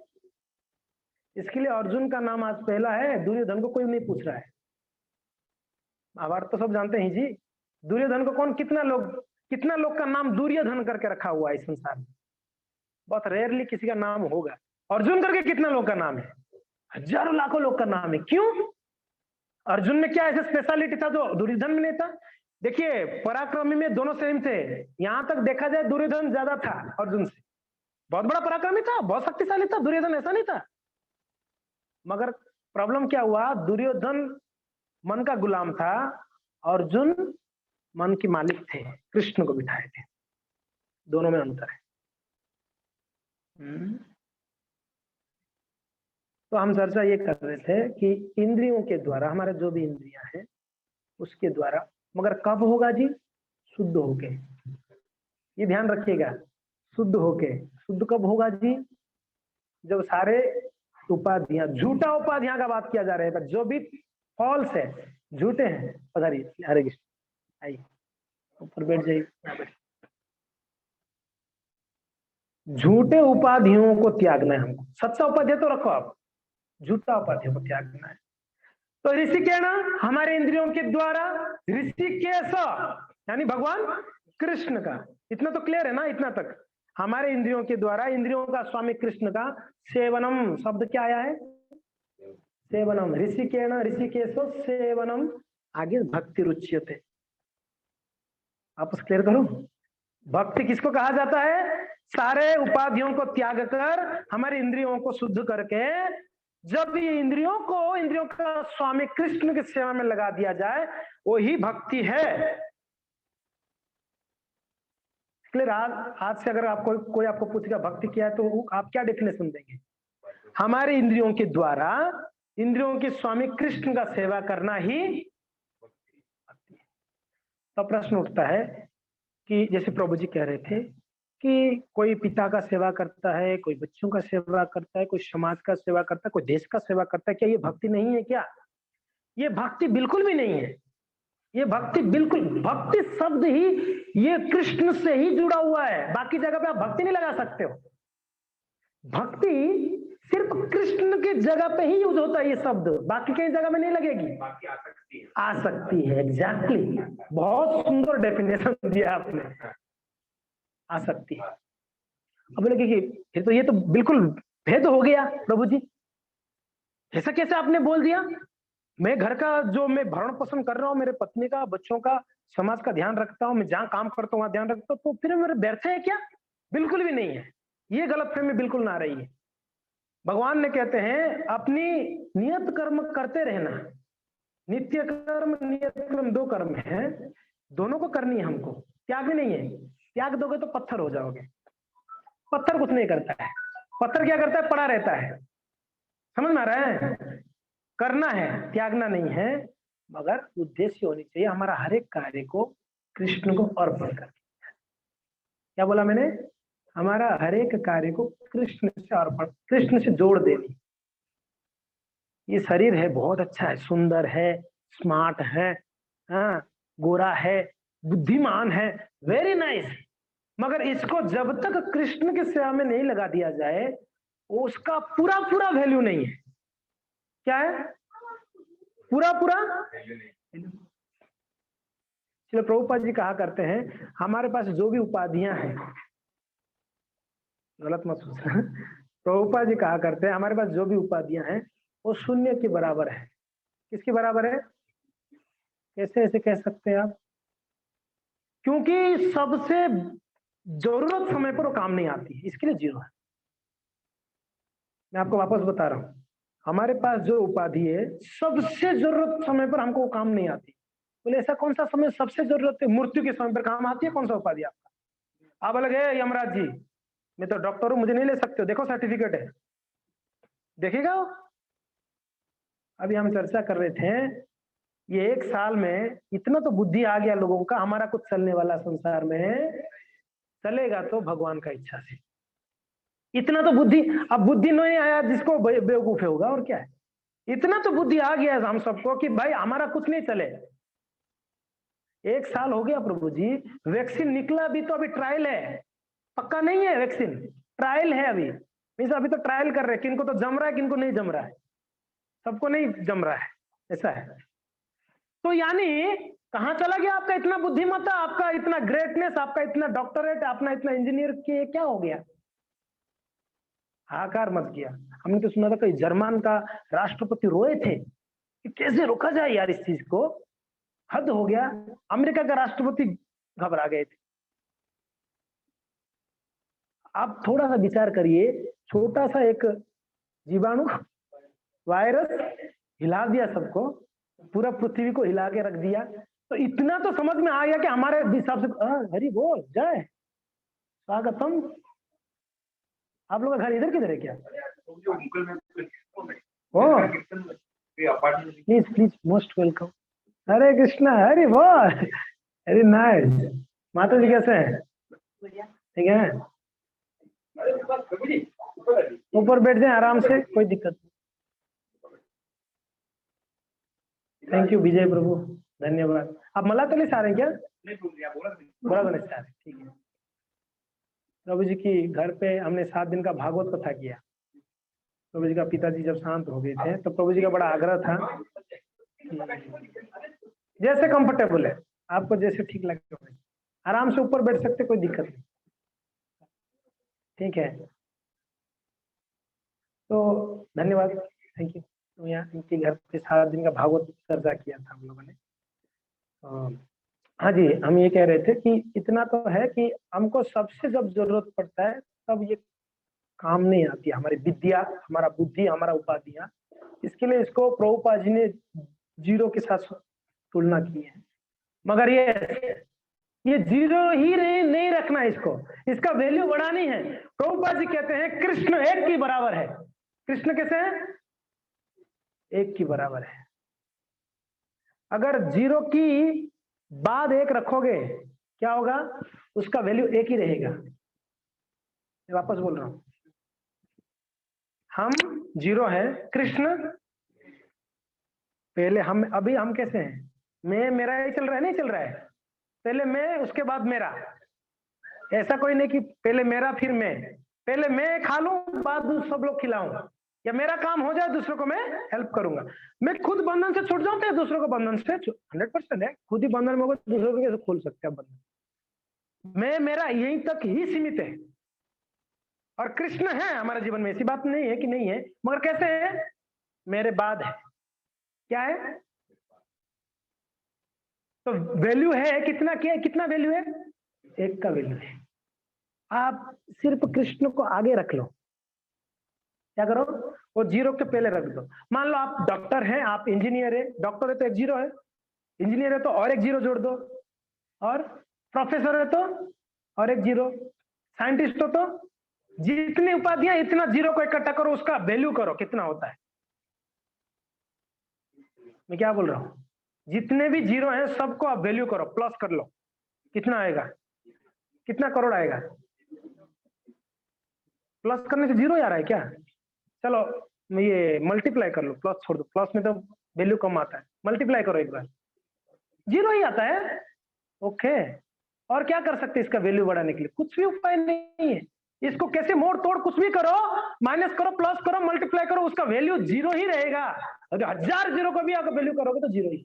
इसके लिए अर्जुन का नाम आज पहला है, दुर्योधन को कोई नहीं पूछ रहा है। महाभारत तो सब जानते हैं जी, दुर्योधन को कौन, कितना लोग का नाम दुर्योधन करके रखा हुआ है इस संसार में, बहुत रेयरली किसी का नाम होगा। अर्जुन करके कितना लोग का नाम है, हजारों लाखों लोग का नाम है। क्यों, अर्जुन में क्या ऐसा स्पेशलिटी था जो दुर्योधन में नहीं था। देखिए पराक्रमी में दोनों सेम थे, यहां तक देखा जाए दुर्योधन ज्यादा था अर्जुन से, बहुत बड़ा पराक्रमी था, बहुत शक्तिशाली था, दुर्योधन ऐसा नहीं था। मगर प्रॉब्लम क्या हुआ, दुर्योधन मन का गुलाम था, अर्जुन मन के मालिक थे, कृष्ण को बिठाए थे, दोनों में अंतर है। तो हम चर्चा ये कर रहे थे कि इंद्रियों के द्वारा, हमारे जो भी इंद्रियां हैं उसके द्वारा, मगर कब होगा जी, शुद्ध होके, ये ध्यान रखिएगा, शुद्ध होके। शुद्ध कब होगा जी, जब सारे उपाधियां, झूठा उपाधियां का बात किया जा रहा है, जो भी फॉल्स है, झूठे हैं। पधारिए, हरे कृष्ण, आइए ऊपर बैठ जाइए। झूठे उपाधियों को त्यागना है हमको, सच्चा उपाध्याय तो रखो आप, झूठा उपाधियों को त्यागना है। तो ऋषिकेण हमारे इंद्रियों के द्वारा, ऋषिकेश यानी भगवान कृष्ण का, इतना तो क्लियर है ना, इतना तक हमारे इंद्रियों के द्वारा, इंद्रियों का स्वामी कृष्ण का सेवनम, शब्द क्या आया है, सेवनम, ऋषिकेण ऋषिकेश सेवनम आगे भक्ति रुच्यते। आपस क्लियर करो, भक्ति किसको कहा जाता है? सारे उपाधियों को त्याग कर हमारे इंद्रियों को शुद्ध करके जब ये इंद्रियों का स्वामी कृष्ण की सेवा में लगा दिया जाए, वही भक्ति है। क्लियर? आज से अगर आपको कोई आपको पूछेगा भक्ति क्या है, तो आप क्या डेफिनेशन देंगे? हमारे इंद्रियों के द्वारा इंद्रियों के स्वामी कृष्ण का सेवा करना ही भक्ति है। तो प्रश्न उठता है कि जैसे प्रभु जी कह रहे थे कि कोई पिता का सेवा करता है, कोई बच्चों का सेवा करता है, कोई समाज का सेवा करता है, कोई देश का सेवा करता है, क्या ये भक्ति नहीं है? क्या ये भक्ति बिल्कुल भी नहीं है। ये भक्ति बिल्कुल, भक्ति शब्द ही ये कृष्ण से ही जुड़ा हुआ है, बाकी जगह पे आप भक्ति नहीं लगा सकते हो। भक्ति सिर्फ कृष्ण की जगह पे ही यूज होता है ये शब्द, बाकी कई जगह में नहीं लगेगी। आसक्ति है, एग्जैक्टली, बहुत सुंदर डेफिनेशन दिया आपने, आसक्ति। अब बोले कि फिर तो ये तो बिल्कुल भेद हो गया प्रभु जी, ऐसा कैसे आपने बोल दिया? मैं घर का जो मैं भरण पोषण कर रहा हूँ, मेरे पत्नी का, बच्चों का, समाज का ध्यान रखता हूँ, मैं जहाँ काम करता हूँ वहां ध्यान रखता हूँ, तो फिर मेरे व्यर्थ है क्या? बिल्कुल भी नहीं है। ये गलतफहमी बिल्कुल ना रही है। भगवान ने कहते हैं अपनी नियत कर्म करते रहना। नित्य कर्म नियत कर्म दो कर्म है, दोनों को करनी है हमको, त्याग नहीं है। त्याग दोगे तो पत्थर हो जाओगे। पत्थर कुछ नहीं करता है, पत्थर क्या करता है? पड़ा रहता है। समझ में आ रहा है? करना है, त्यागना नहीं है, मगर उद्देश्य होनी चाहिए हमारा हर एक कार्य को कृष्ण को अर्पण कर। क्या बोला मैंने? हमारा हर एक कार्य को कृष्ण से अर्पण, कृष्ण से जोड़ देनी। ये शरीर है, बहुत अच्छा है, सुंदर है, स्मार्ट है, हाँ, गोरा है, बुद्धिमान है, वेरी नाइस, मगर इसको जब तक कृष्ण की सेवा में नहीं लगा दिया जाए, उसका पूरा पूरा वैल्यू नहीं है। क्या है? पूरा पूरा। चलो, प्रभुपाद जी कहा करते हैं हमारे पास जो भी उपाधियां हैं, गलत मत सोचना, प्रभुपाद जी कहा करते हैं हमारे पास जो भी उपाधियां हैं वो शून्य के बराबर है। किसके बराबर है? कैसे ऐसे कह सकते हैं आप? क्योंकि सबसे जरूरत समय पर वो काम नहीं आती, इसके लिए जीरो है। मैं आपको वापस बता रहा हूं, हमारे पास जो उपाधि है सबसे जरूरत समय पर हमको काम नहीं आती। बोले ऐसा कौन सा समय सबसे जरूरत है? मृत्यु के समय पर काम आती है। कौन सा उपाधि आपका? आप अलग है यमराज जी, मैं तो डॉक्टर हूं, मुझे नहीं ले सकते हो, देखो सर्टिफिकेट है, देखेगा वो। अभी हम चर्चा कर रहे थे, ये 1 साल में इतना तो बुद्धि आ गया लोगों का, हमारा कुछ चलने वाला संसार में चलेगा तो भगवान का इच्छा से। इतना तो बुद्धि, अब बुद्धि नहीं आया जिसको बेवकूफ होगा, और क्या है। इतना तो बुद्धि आ गया हम सबको कि भाई हमारा कुछ नहीं चले। 1 साल हो गया प्रभु जी, वैक्सीन निकला भी तो अभी ट्रायल है, पक्का नहीं है। वैक्सीन ट्रायल है अभी, मीन्स अभी तो ट्रायल कर रहे हैं, किनको तो जम रहा है, किनको नहीं जम रहा है, सबको नहीं जम रहा है, ऐसा है। तो यानी कहां चला गया आपका इतना बुद्धिमत्ता, आपका इतना ग्रेटनेस, आपका इतना डॉक्टरेट, आपका इतना इंजीनियर, के क्या हो गया? हाहाकार मच गया। हमने तो सुना था कई जर्मन का राष्ट्रपति रोए थे कि कैसे रोका जाए यार इस चीज को, हद हो गया। अमेरिका का राष्ट्रपति घबरा गए थे। आप थोड़ा सा विचार करिए, छोटा सा एक जीवाणु, वायरस हिला दिया सबको, पूरा पृथ्वी को हिला के रख दिया। तो इतना तो समझ में आ गया कि हमारे हिसाब से हरि बोल जय स्वागतम। आप लोग का घर इधर किधर है क्या? Please please, most welcome. Hare Krishna, Hari बोल, वेरी नाइस। माता जी कैसे हैं? ठीक है, ऊपर बैठ जाए आराम से, कोई दिक्कत नहीं। थैंक यू विजय प्रभु, धन्यवाद। आप मलातली से आ रहे हैं क्या? बोला तो नहीं से आ रहे, ठीक है। प्रभु जी की घर पे हमने 7 दिन का भागवत कथा किया। प्रभु जी का पिताजी जब शांत हो गए थे तो प्रभु जी का बड़ा आग्रह था, जैसे कंफर्टेबल है आपको, जैसे ठीक लगे आराम से ऊपर बैठ सकते, कोई दिक्कत नहीं, ठीक है। तो धन्यवाद, थैंक यू। तो यहाँ इनके घर पे 7 दिन का भागवत चर्चा किया था हम लोगों ने। हाँ जी, हम ये कह रहे थे कि इतना तो है कि हमको सबसे जब जरूरत पड़ता है तब ये काम नहीं आती है, हमारी विद्या, हमारा बुद्धि, हमारा उपाधियां। इसके लिए इसको प्रभुपाद जी ने जीरो के साथ तुलना की है। मगर ये जीरो ही नहीं रखना, इसका वैल्यू बढ़ानी है। प्रभुपाद जी कहते हैं कृष्ण एक की बराबर है। कृष्ण कैसे है? एक की बराबर है। अगर जीरो की बाद एक रखोगे क्या होगा? उसका वैल्यू एक ही रहेगा। मैं वापस बोल रहा हूं, हम जीरो है, कृष्ण पहले, अभी हम कैसे हैं? मैं मेरा ही चल रहा है, नहीं चल रहा है? पहले मैं, उसके बाद मेरा। ऐसा कोई नहीं कि पहले मेरा फिर मैं, पहले मैं खा लूं बाद सब लोग खिलाऊं, या मेरा काम हो जाए दूसरों को मैं हेल्प करूंगा। मैं खुद बंधन से छूट जाऊं तो दूसरों को बंधन से 100% है। खुद ही बंधन में होगा, दूसरों को कैसे खोल सकते हैं बंधन? मैं मेरा यहीं तक ही सीमित है। और कृष्ण है हमारे जीवन में, ऐसी बात नहीं है कि नहीं है, मगर कैसे है? मेरे बाद है। क्या है? तो वैल्यू है कितना, क्या कितना वैल्यू है? एक का वैल्यू है। आप सिर्फ कृष्ण को आगे रख लो। क्या करो? वो जीरो के पहले रख दो। मान लो आप डॉक्टर हैं, आप इंजीनियर है, डॉक्टर है तो एक जीरो है, इंजीनियर है तो और एक जीरो जोड़ दो, और प्रोफेसर है तो और एक जीरो, साइंटिस्ट हो तो जितनी उपाधियां, इतना जीरो को इकट्ठा करो, उसका वैल्यू करो कितना होता है। मैं क्या बोल रहा हूं? जितने भी जीरो हैं सबको आप वैल्यू करो, प्लस कर लो, कितना आएगा? कितना करोड़ आएगा? प्लस करने से जीरो आ रहा है क्या? चलो ये मल्टीप्लाई कर लो, प्लस छोड़ दो, प्लस में तो वैल्यू कम आता है, मल्टीप्लाई करो एक बार, जीरो ही आता है। ओके, और क्या कर सकते हैं इसका वैल्यू बढ़ाने के लिए? कुछ भी उपाय नहीं है। इसको कैसे मोड़ तोड़ कुछ भी करो, माइनस करो, प्लस करो, मल्टीप्लाई करो, उसका वैल्यू जीरो ही रहेगा। अगर 1000 जीरो को भी अगर वैल्यू करोगे तो जीरो ही।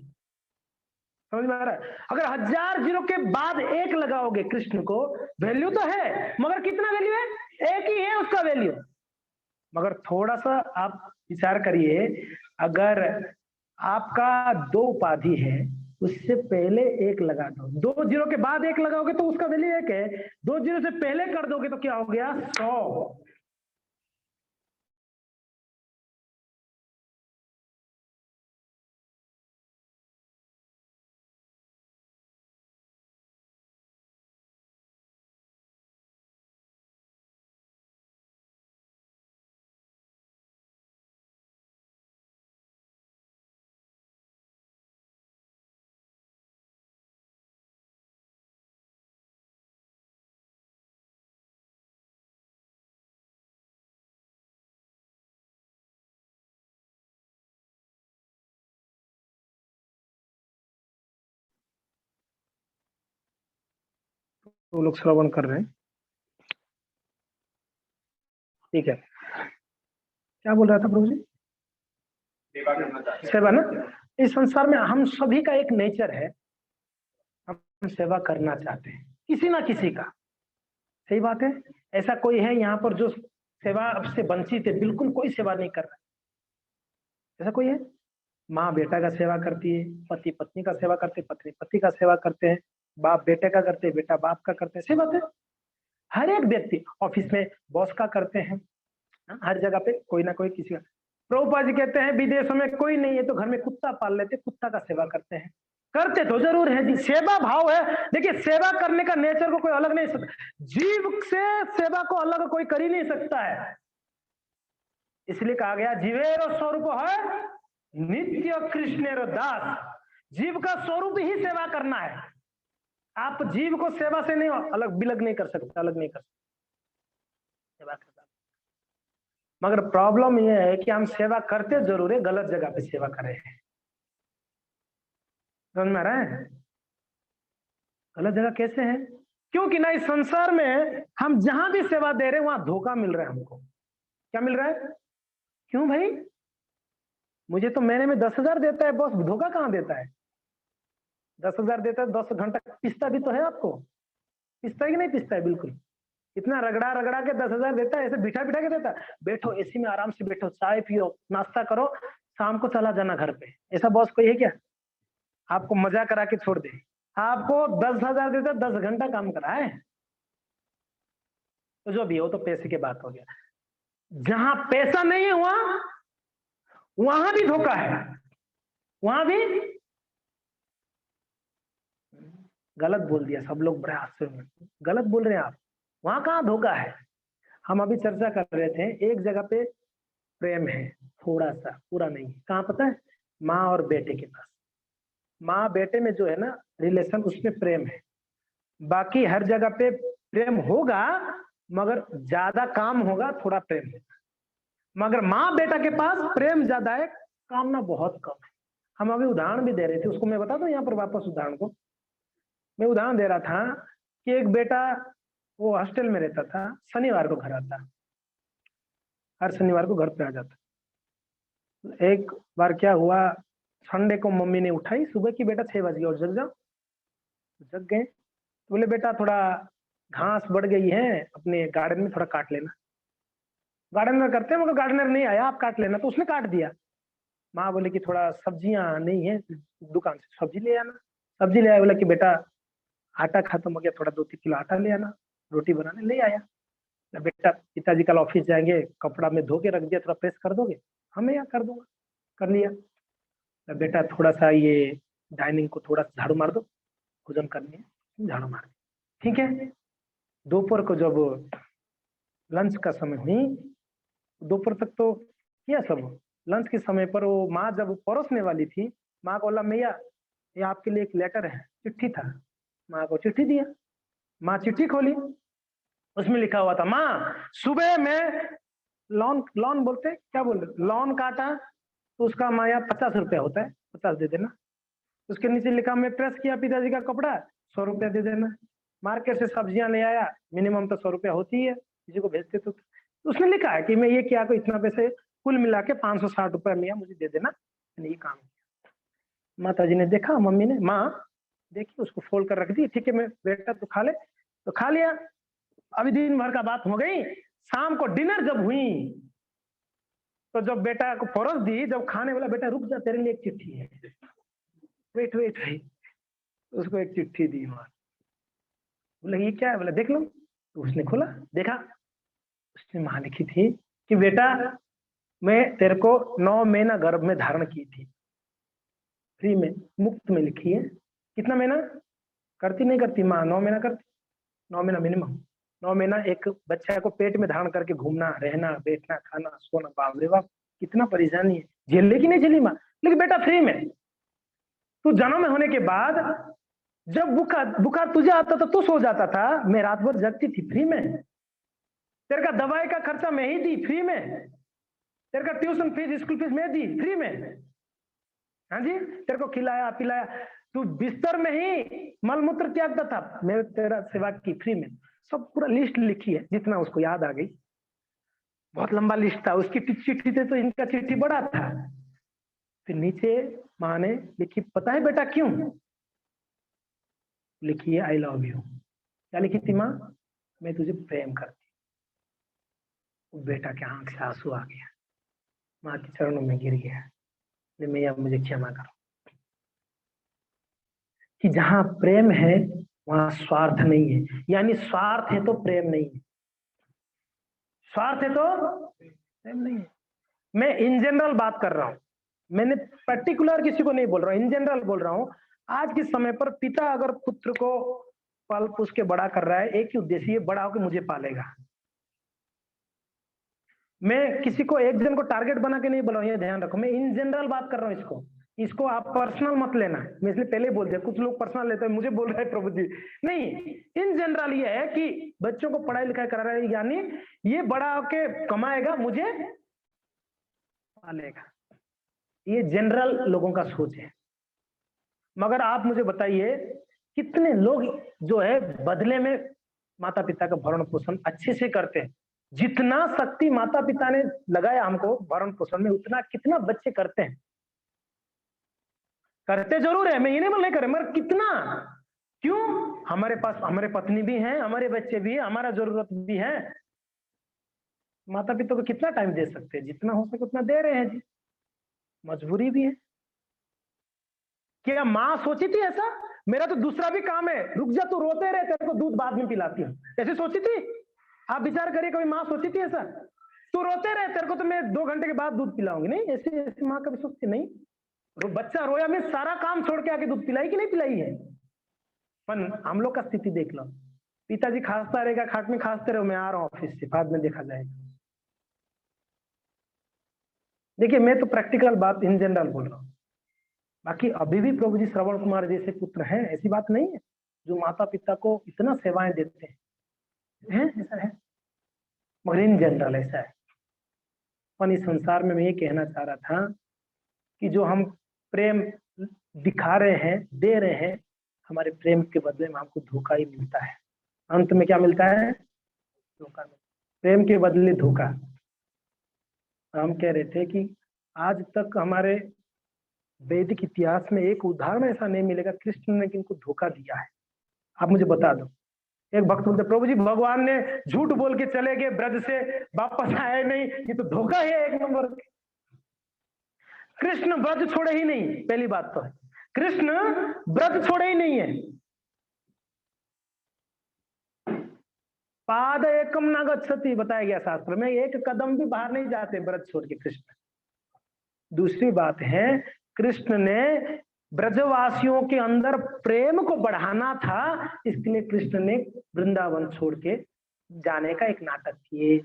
समझ में आ रहा है? अगर 1000 जीरो के बाद एक लगाओगे कृष्ण को, वैल्यू तो है, मगर कितना वैल्यू है? एक ही है उसका वैल्यू। मगर थोड़ा सा आप विचार करिए, अगर आपका दो उपाधि है, उससे पहले एक लगा दो, दो जीरो के बाद एक लगाओगे तो उसका वैल्यू एक है, दो जीरो से पहले कर दोगे तो क्या हो गया? 100। तो लोग श्रवण कर रहे हैं, ठीक है। क्या बोल रहा था प्रभु जी? सेवा ना, इस संसार में हम सभी का एक नेचर है, हम सेवा करना चाहते हैं किसी ना किसी का। सही बात है। ऐसा कोई है यहाँ पर जो सेवा से वंचित है, बिल्कुल कोई सेवा नहीं कर रहा है? ऐसा कोई है? माँ बेटा का सेवा करती है, पति पत्नी का सेवा करते, पत्नी पति का सेवा करते हैं, बाप बेटे का करते, बेटा बाप का करते हैं। सही बात है। हर एक व्यक्ति ऑफिस में बॉस का करते हैं, हर जगह पे कोई ना कोई किसी का। प्रभुपाद जी कहते हैं विदेशों में कोई नहीं है तो घर में कुत्ता पाल लेते, कुत्ता का सेवा करते हैं। करते तो जरूर है जी, सेवा भाव है। देखिए सेवा करने का नेचर को कोई अलग नहीं सकता, जीव से सेवा को अलग कोई कर ही नहीं सकता है। इसलिए कहा गया जीवेरो स्वरूप है नित्य कृष्णेरो दास। जीव का स्वरूप ही सेवा करना है। आप जीव को सेवा से नहीं अलग बिलग नहीं कर सकते, अलग नहीं कर सकते, सेवा करता। मगर प्रॉब्लम यह है कि हम सेवा करते जरूर है, गलत जगह पे सेवा कर रहे हैं। समझ में आ रहा है? गलत जगह कैसे है? क्योंकि ना इस संसार में हम जहां भी सेवा दे रहे हैं वहां धोखा मिल रहा है हमको। क्या मिल रहा है? क्यों भाई? मुझे तो महीने में 10,000 देता है बॉस, धोखा कहां देता है? 10,000 देता है, 10 घंटा पिसता भी तो है आपको। पिसता है कि नहीं पिसता है? बिल्कुल। इतना रगड़ा रगड़ा के 10,000 देता है, ऐसे बिठा बिठा के देता है। बैठो एसी में आराम से बैठो, चाय पियो, नाश्ता करो, शाम को चला जाना घर पे। ऐसा बॉस कोई है क्या? आपको मजा करा के छोड़ दे, आपको 10,000 देता 10 घंटा काम कराए, तो जो भी हो तो पैसे की बात हो गया। जहां पैसा नहीं हुआ वहां भी धोखा है, वहां भी गलत बोल दिया, सब लोग बड़े आश्चर्य में, गलत बोल रहे हैं आप, वहां कहाँ धोखा है। हम अभी चर्चा कर रहे थे, एक जगह पे प्रेम है थोड़ा सा, पूरा नहीं है। कहाँ पता है? माँ और बेटे के पास, माँ बेटे में जो है ना रिलेशन, उसमें प्रेम है। बाकी हर जगह पे प्रेम होगा मगर ज्यादा काम होगा, थोड़ा प्रेम होगा। मगर माँ बेटा के पास प्रेम ज्यादा है, कामना बहुत कम है। हम अभी उदाहरण भी दे रहे थे, उसको मैं बता दूं यहाँ पर वापस उदाहरण को। मैं उदाहरण दे रहा था कि एक बेटा वो हॉस्टल में रहता था, शनिवार को घर आता, हर शनिवार को घर पे आ जाता। एक बार क्या हुआ, संडे को मम्मी ने उठाई सुबह की, बेटा 6 बज गए और जग जाओ। जग गए तो बोले बेटा थोड़ा घास बढ़ गई है, अपने गार्डन में थोड़ा काट लेना। गार्डन में करते हैं मगर गार्डनर नहीं आया, आप काट लेना, तो उसने काट दिया। माँ बोले कि थोड़ा सब्जियां नहीं है, दुकान से सब्जी ले आना। सब्जी ले आया, बोला कि बेटा आटा खत्म हो गया, थोड़ा 2-3 किलो आटा ले आना, रोटी बनाने। ले आया। बेटा पिताजी कल ऑफिस जाएंगे, कपड़ा में धो के रख दिया, थोड़ा प्रेस कर दोगे? हमें यहाँ कर दूंगा। कर लिया। बेटा थोड़ा सा ये डाइनिंग को थोड़ा झाड़ू मार दो, भोजन करनी है, झाड़ू मार दो। ठीक है। दोपहर को जब लंच का समय हुई, दोपहर तक तो किया सब, लंच के समय पर वो माँ जब परोसने वाली थी, माँ को बोला मैया ये आपके लिए एक लेटर है, चिट्ठी था। माँ को चिट्ठी दिया। माँ चिट्ठी खोली, उसमें लिखा हुआ था, माँ सुबह में लॉन, लॉन बोलते क्या बोल रहे, लॉन काटा तो उसका माया 50 रुपया होता है, 50 दे देना। उसके नीचे लिखा मैं प्रेस किया पिताजी का कपड़ा, 100 रुपया दे देना। मार्केट से सब्जियां ले आया, मिनिमम तो 100 रुपया होती है, किसी को भेजते तो उसने लिखा है कि मैं ये किया को इतना पैसे कुल मिला के 560 रुपया मियाँ मुझे दे देना, मैंने ये काम किया। माता जी ने देखा, मम्मी ने, माँ देखिए उसको फोल्ड कर रख दी। ठीक है मैं बेटा तो खा ले, तो खा लिया। अभी दिन भर का बात हो गई, शाम को डिनर जब हुई तो जब बेटा को परोस दी, जब खाने वाला, बेटा रुक जा तेरे लिए एक चिट्ठी है, वेट वेट वेट, उसको एक चिट्ठी दी माँ। बोले ये क्या है? बोला देख लो। तो उसने खोला, देखा, उसने माँ लिखी थी कि बेटा मैं तेरे को 9 महीना गर्भ में धारण की थी, फ्री में, मुफ्त में लिखी है। कितना महीना करती? नहीं करती माँ, 9 महीना करती, 9 महीना मिनिमम। 9 महीना एक बच्चा को पेट में धारण करके घूमना, रहना, बैठना, खाना, सोना, बाप रे बाप कितना परेशानी है, झेल की नहीं झेली माँ? लेकिन बेटा फ्री में। तू जन्म होने के बाद जब बुखार बुखार तुझे आता था तू सो जाता था, मैं रात भर जगती थी फ्री में। तेरे का दवाई का खर्चा मैं ही दी फ्री में, तेरे का ट्यूशन फीस, स्कूल फीस मैं दी फ्री में। हाँ जी, तेरे को खिलाया पिलाया, तू बिस्तर में ही मलमूत्र त्यागता था, मैं तेरा सेवा की फ्री में। सब पूरा लिस्ट लिखी है, जितना उसको याद आ गई। बहुत लंबा लिस्ट था उसकी चिट्ठी थे, तो इनका चिट्ठी बड़ा था। फिर नीचे माँ ने लिखी, पता है बेटा क्यों लिखी है? I love you. क्या लिखी थी माँ? मैं तुझे प्रेम करती। बेटा के आंख से आंसू आ गया, माँ के चरणों में गिर गया, मैया मुझे क्षमा करो। कि जहां प्रेम है वहां स्वार्थ नहीं है, यानी स्वार्थ है तो प्रेम नहीं है, स्वार्थ है तो प्रेम नहीं है। मैं इन जनरल बात कर रहा हूं, मैंने पर्टिकुलर किसी को नहीं बोल रहा हूं, इन जनरल बोल रहा हूं। आज के समय पर पिता अगर पुत्र को पाल पोस के बड़ा कर रहा है, एक ही उद्देश्य, ये बड़ा होकर मुझे पालेगा। मैं किसी को, एक जन को टारगेट बना के नहीं बोल रहा हूं, ये ध्यान रखो, मैं इन जनरल बात कर रहा हूं। इसको आप पर्सनल मत लेना, मैं इसलिए पहले बोल दिया, कुछ लोग पर्सनल लेते हैं, मुझे बोल रहे हैं प्रभु जी, नहीं। इन जनरल ये है कि बच्चों को पढ़ाई लिखाई करा रहे हैं, यानी ये बड़ा होके कमाएगा, मुझे पालेगा, ये जनरल लोगों का सोच है। मगर आप मुझे बताइए कितने लोग जो है बदले में माता पिता का भरण पोषण अच्छे से करते हैं। जितना शक्ति माता पिता ने लगाया हमको भरण पोषण में, उतना कितना बच्चे करते हैं? करते जरूर है, मैं ये नहीं बोल नहीं करे, मगर कितना? क्यों? हमारे पास हमारे पत्नी भी हैं, हमारे बच्चे भी हैं, हमारा जरूरत भी है। माता पिता को कितना टाइम दे सकते हैं? जितना हो सके उतना दे रहे हैं जी, मजबूरी भी है। क्या माँ सोची थी ऐसा? मेरा तो दूसरा भी काम है, रुक जा तू रोते रहे, तेरे को दूध बाद में पिलाती हूँ, ऐसे सोची थी? आप विचार करिए, कभी माँ सोची थी ऐसा? तू रोते रहे, तेरे को तो मैं 2 घंटे के बाद दूध पिलाऊंगी। नहीं, ऐसे ऐसी माँ कभी सोचती नहीं। बच्चा रोया में सारा काम छोड़ के आके दूध पिलाई कि नहीं पिलाई है? पर हम लोग का स्थिति देख लो, पिताजी खांसता रहेगा, खाट में खांसते रहो, मैं आ रहा हूँ ऑफिस से, बाद में देखा जाएगा। देखिए, मैं तो प्रैक्टिकल बात इन जनरल बोल रहा हूँ, बाकी अभी भी प्रभु जी श्रवण कुमार जैसे पुत्र हैं, ऐसी बात नहीं है, जो माता पिता को इतना सेवाएं देते हैं, ऐसा है, मगर इन जनरल ऐसा है। पर इस संसार में मैं ये कहना चाह रहा था कि जो हम प्रेम दिखा रहे हैं, दे रहे हैं, हमारे प्रेम के बदले में हमको धोखा ही मिलता है। अंत में क्या मिलता है? धोखा। प्रेम के बदले धोखा। हम कह रहे थे कि आज तक हमारे वैदिक इतिहास में एक उदाहरण ऐसा नहीं मिलेगा कृष्ण ने किनको धोखा दिया है। आप मुझे बता दो। एक भक्त बोलते, प्रभु जी भगवान ने झूठ बोल के चले गए, ब्रज से वापस आए नहीं, ये तो धोखा है एक नंबर। कृष्ण ब्रज छोड़े ही नहीं, पहली बात तो है, कृष्ण ब्रज छोड़े ही नहीं है। पाद एकम न गच्छति बताया गया शास्त्र में, एक कदम भी बाहर नहीं जाते ब्रज छोड़ के कृष्ण। दूसरी बात है, कृष्ण ने ब्रजवासियों के अंदर प्रेम को बढ़ाना था, इसके लिए कृष्ण ने वृंदावन छोड़ के जाने का एक नाटक किए।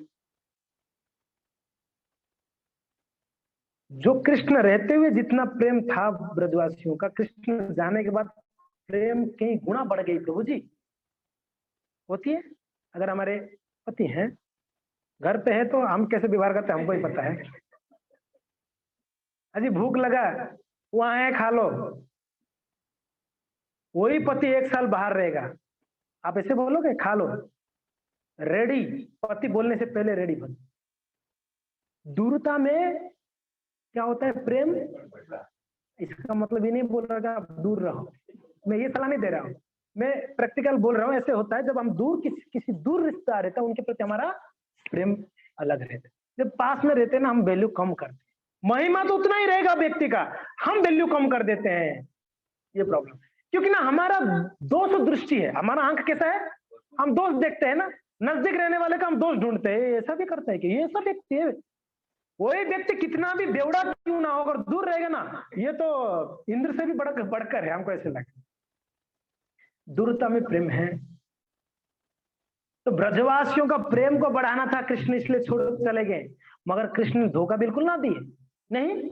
जो कृष्ण रहते हुए जितना प्रेम था ब्रजवासियों का, कृष्ण जाने के बाद प्रेम कई गुना बढ़ गई। प्रभु जी होती है, अगर हमारे पति हैं घर पे है तो हम कैसे व्यवहार करते हैं हमको ही पता है। अजी भूख लगा, वहां है खा लो। वही पति 1 साल बाहर रहेगा, आप ऐसे बोलोगे खा लो? रेडी, पति बोलने से पहले रेडी बन। दूरता में क्या होता है? प्रेम। इसका मतलब ये नहीं बोल रहा कि आप दूर रहो, मैं ये सलाह नहीं दे रहा हूं, मैं प्रैक्टिकल बोल रहा हूं। ऐसे होता है जब हम दूर किसी दूर रिश्ता रहता है, उनके प्रति हमारा प्रेम अलग रहता है। जब पास में रहते हैं ना, हम वैल्यू कम करते हैं। महिमा तो उतना ही रहेगा व्यक्ति का, हम वैल्यू कम कर देते हैं, ये प्रॉब्लम। क्योंकि ना हमारा दोष दृष्टि है, हमारा आंख कैसा है, हम दोष देखते हैं ना, नजदीक रहने वाले का हम दोष ढूंढते हैं। ऐसा भी करते हैं कि ये सब व्यक्ति है, वही व्यक्ति कितना भी बेवड़ा क्यों ना हो, अगर दूर रहेगा ना, ये तो इंद्र से भी बढ़कर है, हमको ऐसे लगता है। दूरता में प्रेम है। तो ब्रजवासियों का प्रेम को बढ़ाना था कृष्ण, इसलिए छोड़ चले गए। मगर कृष्ण ने धोखा बिल्कुल ना दिए, नहीं,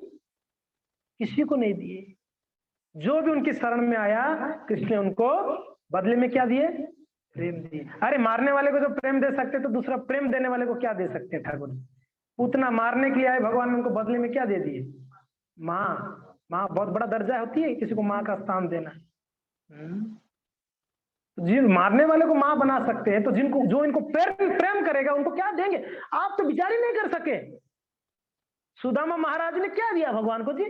किसी को नहीं दिए। जो भी उनकी शरण में आया, कृष्ण ने उनको बदले में क्या दिए? प्रेम दिए। अरे मारने वाले को जो प्रेम दे सकते तो दूसरा प्रेम देने वाले को क्या दे सकते हैं ठाकुर? उतना मारने के लिए आए भगवान ने, उनको बदले में क्या दे दिए? माँ। माँ बहुत बड़ा दर्जा होती है, किसी को माँ का स्थान देना। जिन मारने वाले को माँ बना सकते हैं, तो जिनको जो इनको प्रेम करेगा उनको क्या देंगे? आप तो विचार ही नहीं कर सके। सुदामा महाराज ने क्या दिया भगवान को जी?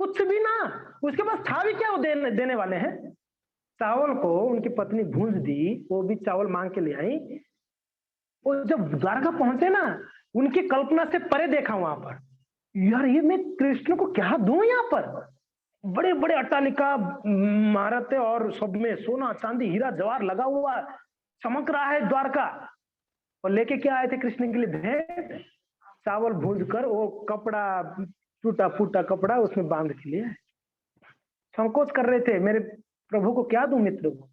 कुछ भी ना, उसके पास था भी क्या वो देने वाले हैं? चावल को उनकी पत्नी भूंज दी, वो भी चावल मांग के ले आई। वो जब द्वारका पहुंचे ना, उनकी कल्पना से परे देखा वहां पर, यार ये मैं कृष्ण को क्या दूं? यहाँ पर बड़े बड़े अट्टालिका इमारतें और सब में सोना चांदी हीरा जवाहर लगा हुआ, चमक रहा है द्वारका, और लेके क्या आए थे कृष्ण के लिए? भेंट। चावल भूंज कर वो कपड़ा, टूटा फूटा कपड़ा उसमें बांध के लिए संकोच कर रहे थे, मेरे प्रभु को क्या दूं मित्र को?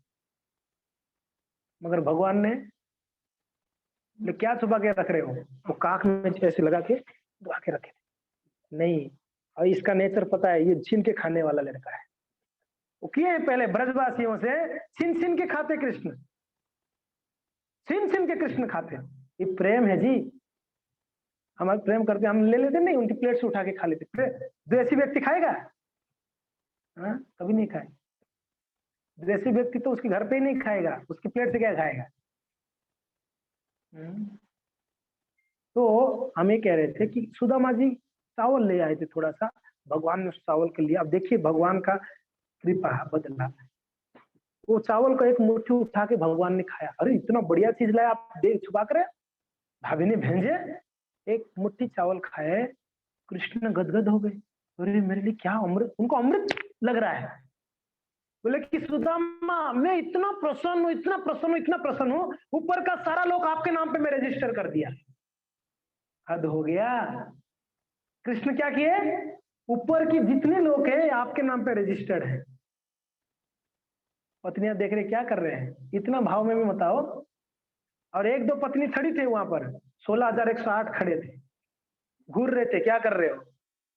मगर भगवान ने क्या छुपा के रख रहे हो? वो काख में ऐसे लगा के दबा के रखे नहीं। और इसका नेचर पता है, ये छीन के खाने वाला लड़का है। वो किए पहले ब्रजवासियों से छीन छीन के खाते कृष्ण, छीन छीन के कृष्ण खाते। ये प्रेम है जी। हमारे प्रेम करते, हम ले लेते नहीं, उनकी प्लेट से उठा के खा लेते। द्वेषी व्यक्ति खाएगा? हाँ, कभी नहीं खाएगा। द्वेषी व्यक्ति तो उसके घर पे ही नहीं खाएगा, उसकी प्लेट से क्या खाएगा? तो हम ये कह रहे थे कि सुदामा जी चावल ले आए थे थोड़ा सा, भगवान ने उस चावल के लिए, अब देखिए भगवान का कृपा बदला। वो चावल को एक मुट्ठी उठा के भगवान ने खाया। अरे इतना बढ़िया चीज लाया, आप छुपा कर भाभी ने भेजे। एक मुट्ठी चावल खाए, कृष्ण गदगद हो गए। अरे मेरे लिए क्या अमृत, उनको अमृत लग रहा है। बोले कि सुदामा मैं इतना प्रसन्न हूँ, इतना प्रसन्न हूँ, इतना प्रसन्न हूँ, ऊपर का सारा लोग आपके नाम पे मैं रजिस्टर कर दिया। हद हो गया। कृष्ण क्या किए, ऊपर की जितने लोग हैं आपके नाम पे रजिस्टर्ड है। पत्नियां देख रहे क्या कर रहे हैं, इतना भाव में भी बताओ। और एक दो पत्नी खड़ी थे वहां पर, 16,108 खड़े थे, घूर रहे थे, क्या कर रहे हो।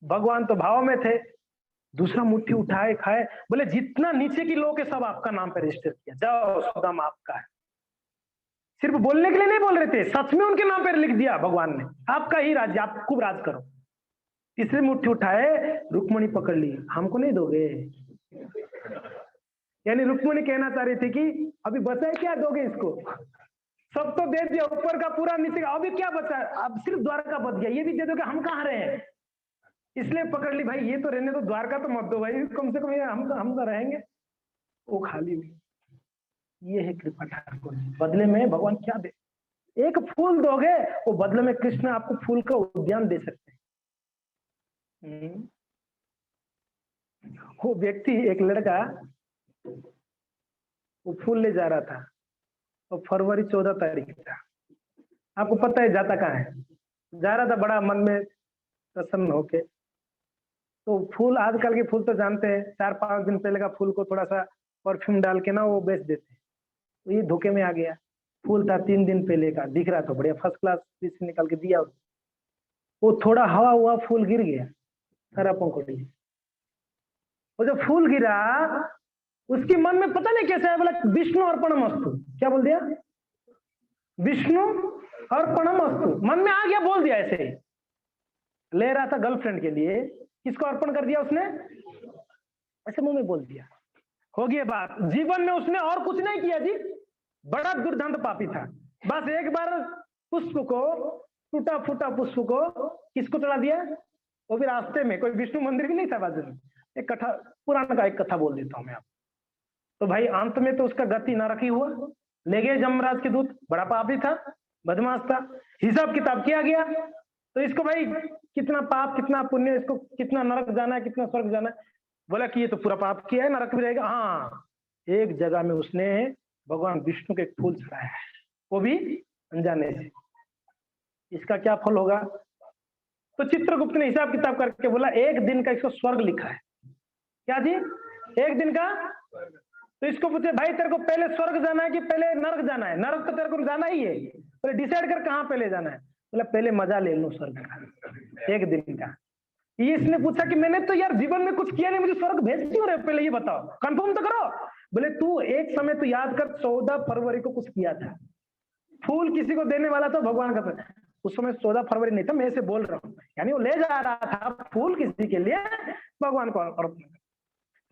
भगवान तो भाव में थे, दूसरा मुट्ठी उठाए खाए, बोले जितना नीचे की लोग है सब आपका नाम पे रजिस्टर किया, जाओ सुदामा आपका है। सिर्फ बोलने के लिए नहीं बोल रहे थे, सच में उनके नाम पे लिख दिया भगवान ने, आपका ही राज्य, आप खूब राज करो। तीसरी मुट्ठी उठाए, रुक्मणी पकड़ ली, हमको नहीं दोगे। यानी रुक्मणी कहना चाह रही थी कि अभी बचा है क्या, दोगे इसको, सब तो दे दिया, ऊपर का पूरा नीचे का, अभी क्या बचा, अब सिर्फ द्वारका बच गया, ये भी दे दोगे, हम कहाँ रहे हैं। इसलिए पकड़ ली, भाई ये तो रहने दो, द्वारका तो मत दो भाई, कम से कम ये हम तो रहेंगे। वो खाली हुई। ये है कृपा ठाकुर। बदले में भगवान क्या दे, एक फूल दोगे, वो बदले में कृष्ण आपको फूल का उद्यान दे सकते हैं। वो व्यक्ति, एक लड़का, वो फूल ले जा रहा था, और फरवरी 14 तारीख था, आपको पता है जाता कहाँ है, जा रहा था बड़ा मन में प्रसन्न होके। तो फूल, आजकल के फूल तो जानते हैं, 4-5 दिन पहले का फूल को थोड़ा सा परफ्यूम डाल के ना वो बेच देते, तो ये धोखे में आ गया। फूल था 3 दिन पहले का, दिख रहा था बढ़िया, फर्स्ट क्लास पीस निकाल के दिया, वो थोड़ा हवा हुआ, फूल गिर गया, सारा पंखुड़ी। वो जब फूल गिरा, उसके मन में पता नहीं कैसे आया, बोला विष्णु अर्पणमस्तु, क्या बोल दिया, विष्णु अर्पणमस्तु, मन में आ गया, बोल दिया ऐसे ही। ले रहा था गर्लफ्रेंड के लिए, किसको अर्पण कर दिया उसने, ऐसे मुंह में बोल दिया, हो गई बात। जीवन में उसने और कुछ नहीं किया जी, बड़ा दुर्दांत पापी था। बस एक बार पुष्प को, टूटा फूटा पुष्प को किसको चढ़ा दिया, वो भी रास्ते में, कोई विष्णु मंदिर भी नहीं था बाजू में। एक कथा, पुराना का एक कथा बोल देता हूं मैं आपको। तो भाई अंत में तो उसका गति नरक ही हुआ, ले गए जमराज के दूत, बड़ा पापी था, बदमाश था, हिसाब किताब किया गया। तो इसको भाई कितना पाप कितना पुण्य, इसको कितना नरक जाना है कितना स्वर्ग जाना है। बोला कि ये तो पूरा पाप किया है, नरक भी रहेगा। हाँ, एक जगह में उसने भगवान विष्णु के फूल चढ़ाया है, वो भी अनजाने से। इसका क्या फल होगा। तो चित्रगुप्त ने हिसाब किताब करके बोला, एक दिन का इसको स्वर्ग लिखा है। क्या जी, एक दिन का। तो इसको पूछे, भाई तेरे को पहले स्वर्ग जाना है कि पहले नरक जाना है। नरक तो तेरे को जाना ही है, पहले डिसाइड कर कहाँ पहले जाना है। बोला पहले मजा ले लो स्वर्ग का, एक दिन का। ये इसने पूछा कि मैंने तो यार जीवन में कुछ किया नहीं, मुझे स्वर्ग भेज क्यों रहे, पहले ये बताओ, कंफर्म तो करो। बोले तू एक समय तो याद कर, 14 फरवरी को कुछ किया था, फूल किसी को देने वाला था भगवान का। उस समय 14 फरवरी नहीं था, मैं ऐसे बोल रहा हूँ, यानी वो ले जा रहा था फूल किसी के लिए, भगवान को अर्पण।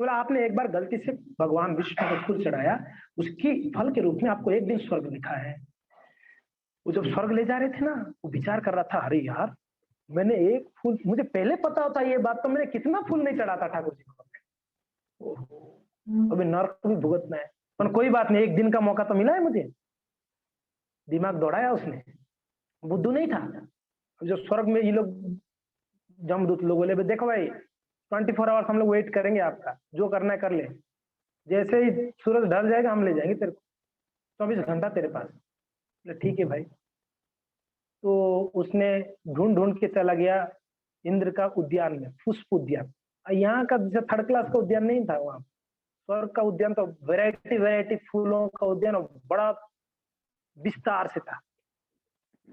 बोला आपने एक बार गलती से भगवान विष्णु को फूल चढ़ाया, उसकी फल के रूप में आपको एक दिन स्वर्ग लिखा है। वो जब स्वर्ग ले जा रहे थे ना, वो विचार कर रहा था, अरे यार मैंने एक फूल, मुझे पहले पता होता ये बात तो मैंने कितना फूल नहीं चढ़ाता ठाकुर जी को। अभी नरक भी भुगतना है, पर कोई बात नहीं, एक दिन का मौका तो मिला है मुझे। दिमाग दौड़ाया उसने, बुद्धू नहीं था। जो स्वर्ग में ये लोग जमदूत लोग बोले, देखो भाई 24 आवर्स हम लोग वेट करेंगे आपका, जो करना है कर ले, जैसे ही सूरज ढल जाएगा हम ले जाएंगे तेरे को, 24 घंटा तेरे पास। ठीक है भाई। तो उसने ढूंढ ढूंढ के चला गया इंद्र का उद्यान में, पुष्प उद्यान। यहाँ का जैसे 3rd क्लास का उद्यान नहीं था, वहां स्वर्ग का उद्यान तो वैरायटी फूलों का उद्यान, बड़ा विस्तार से था।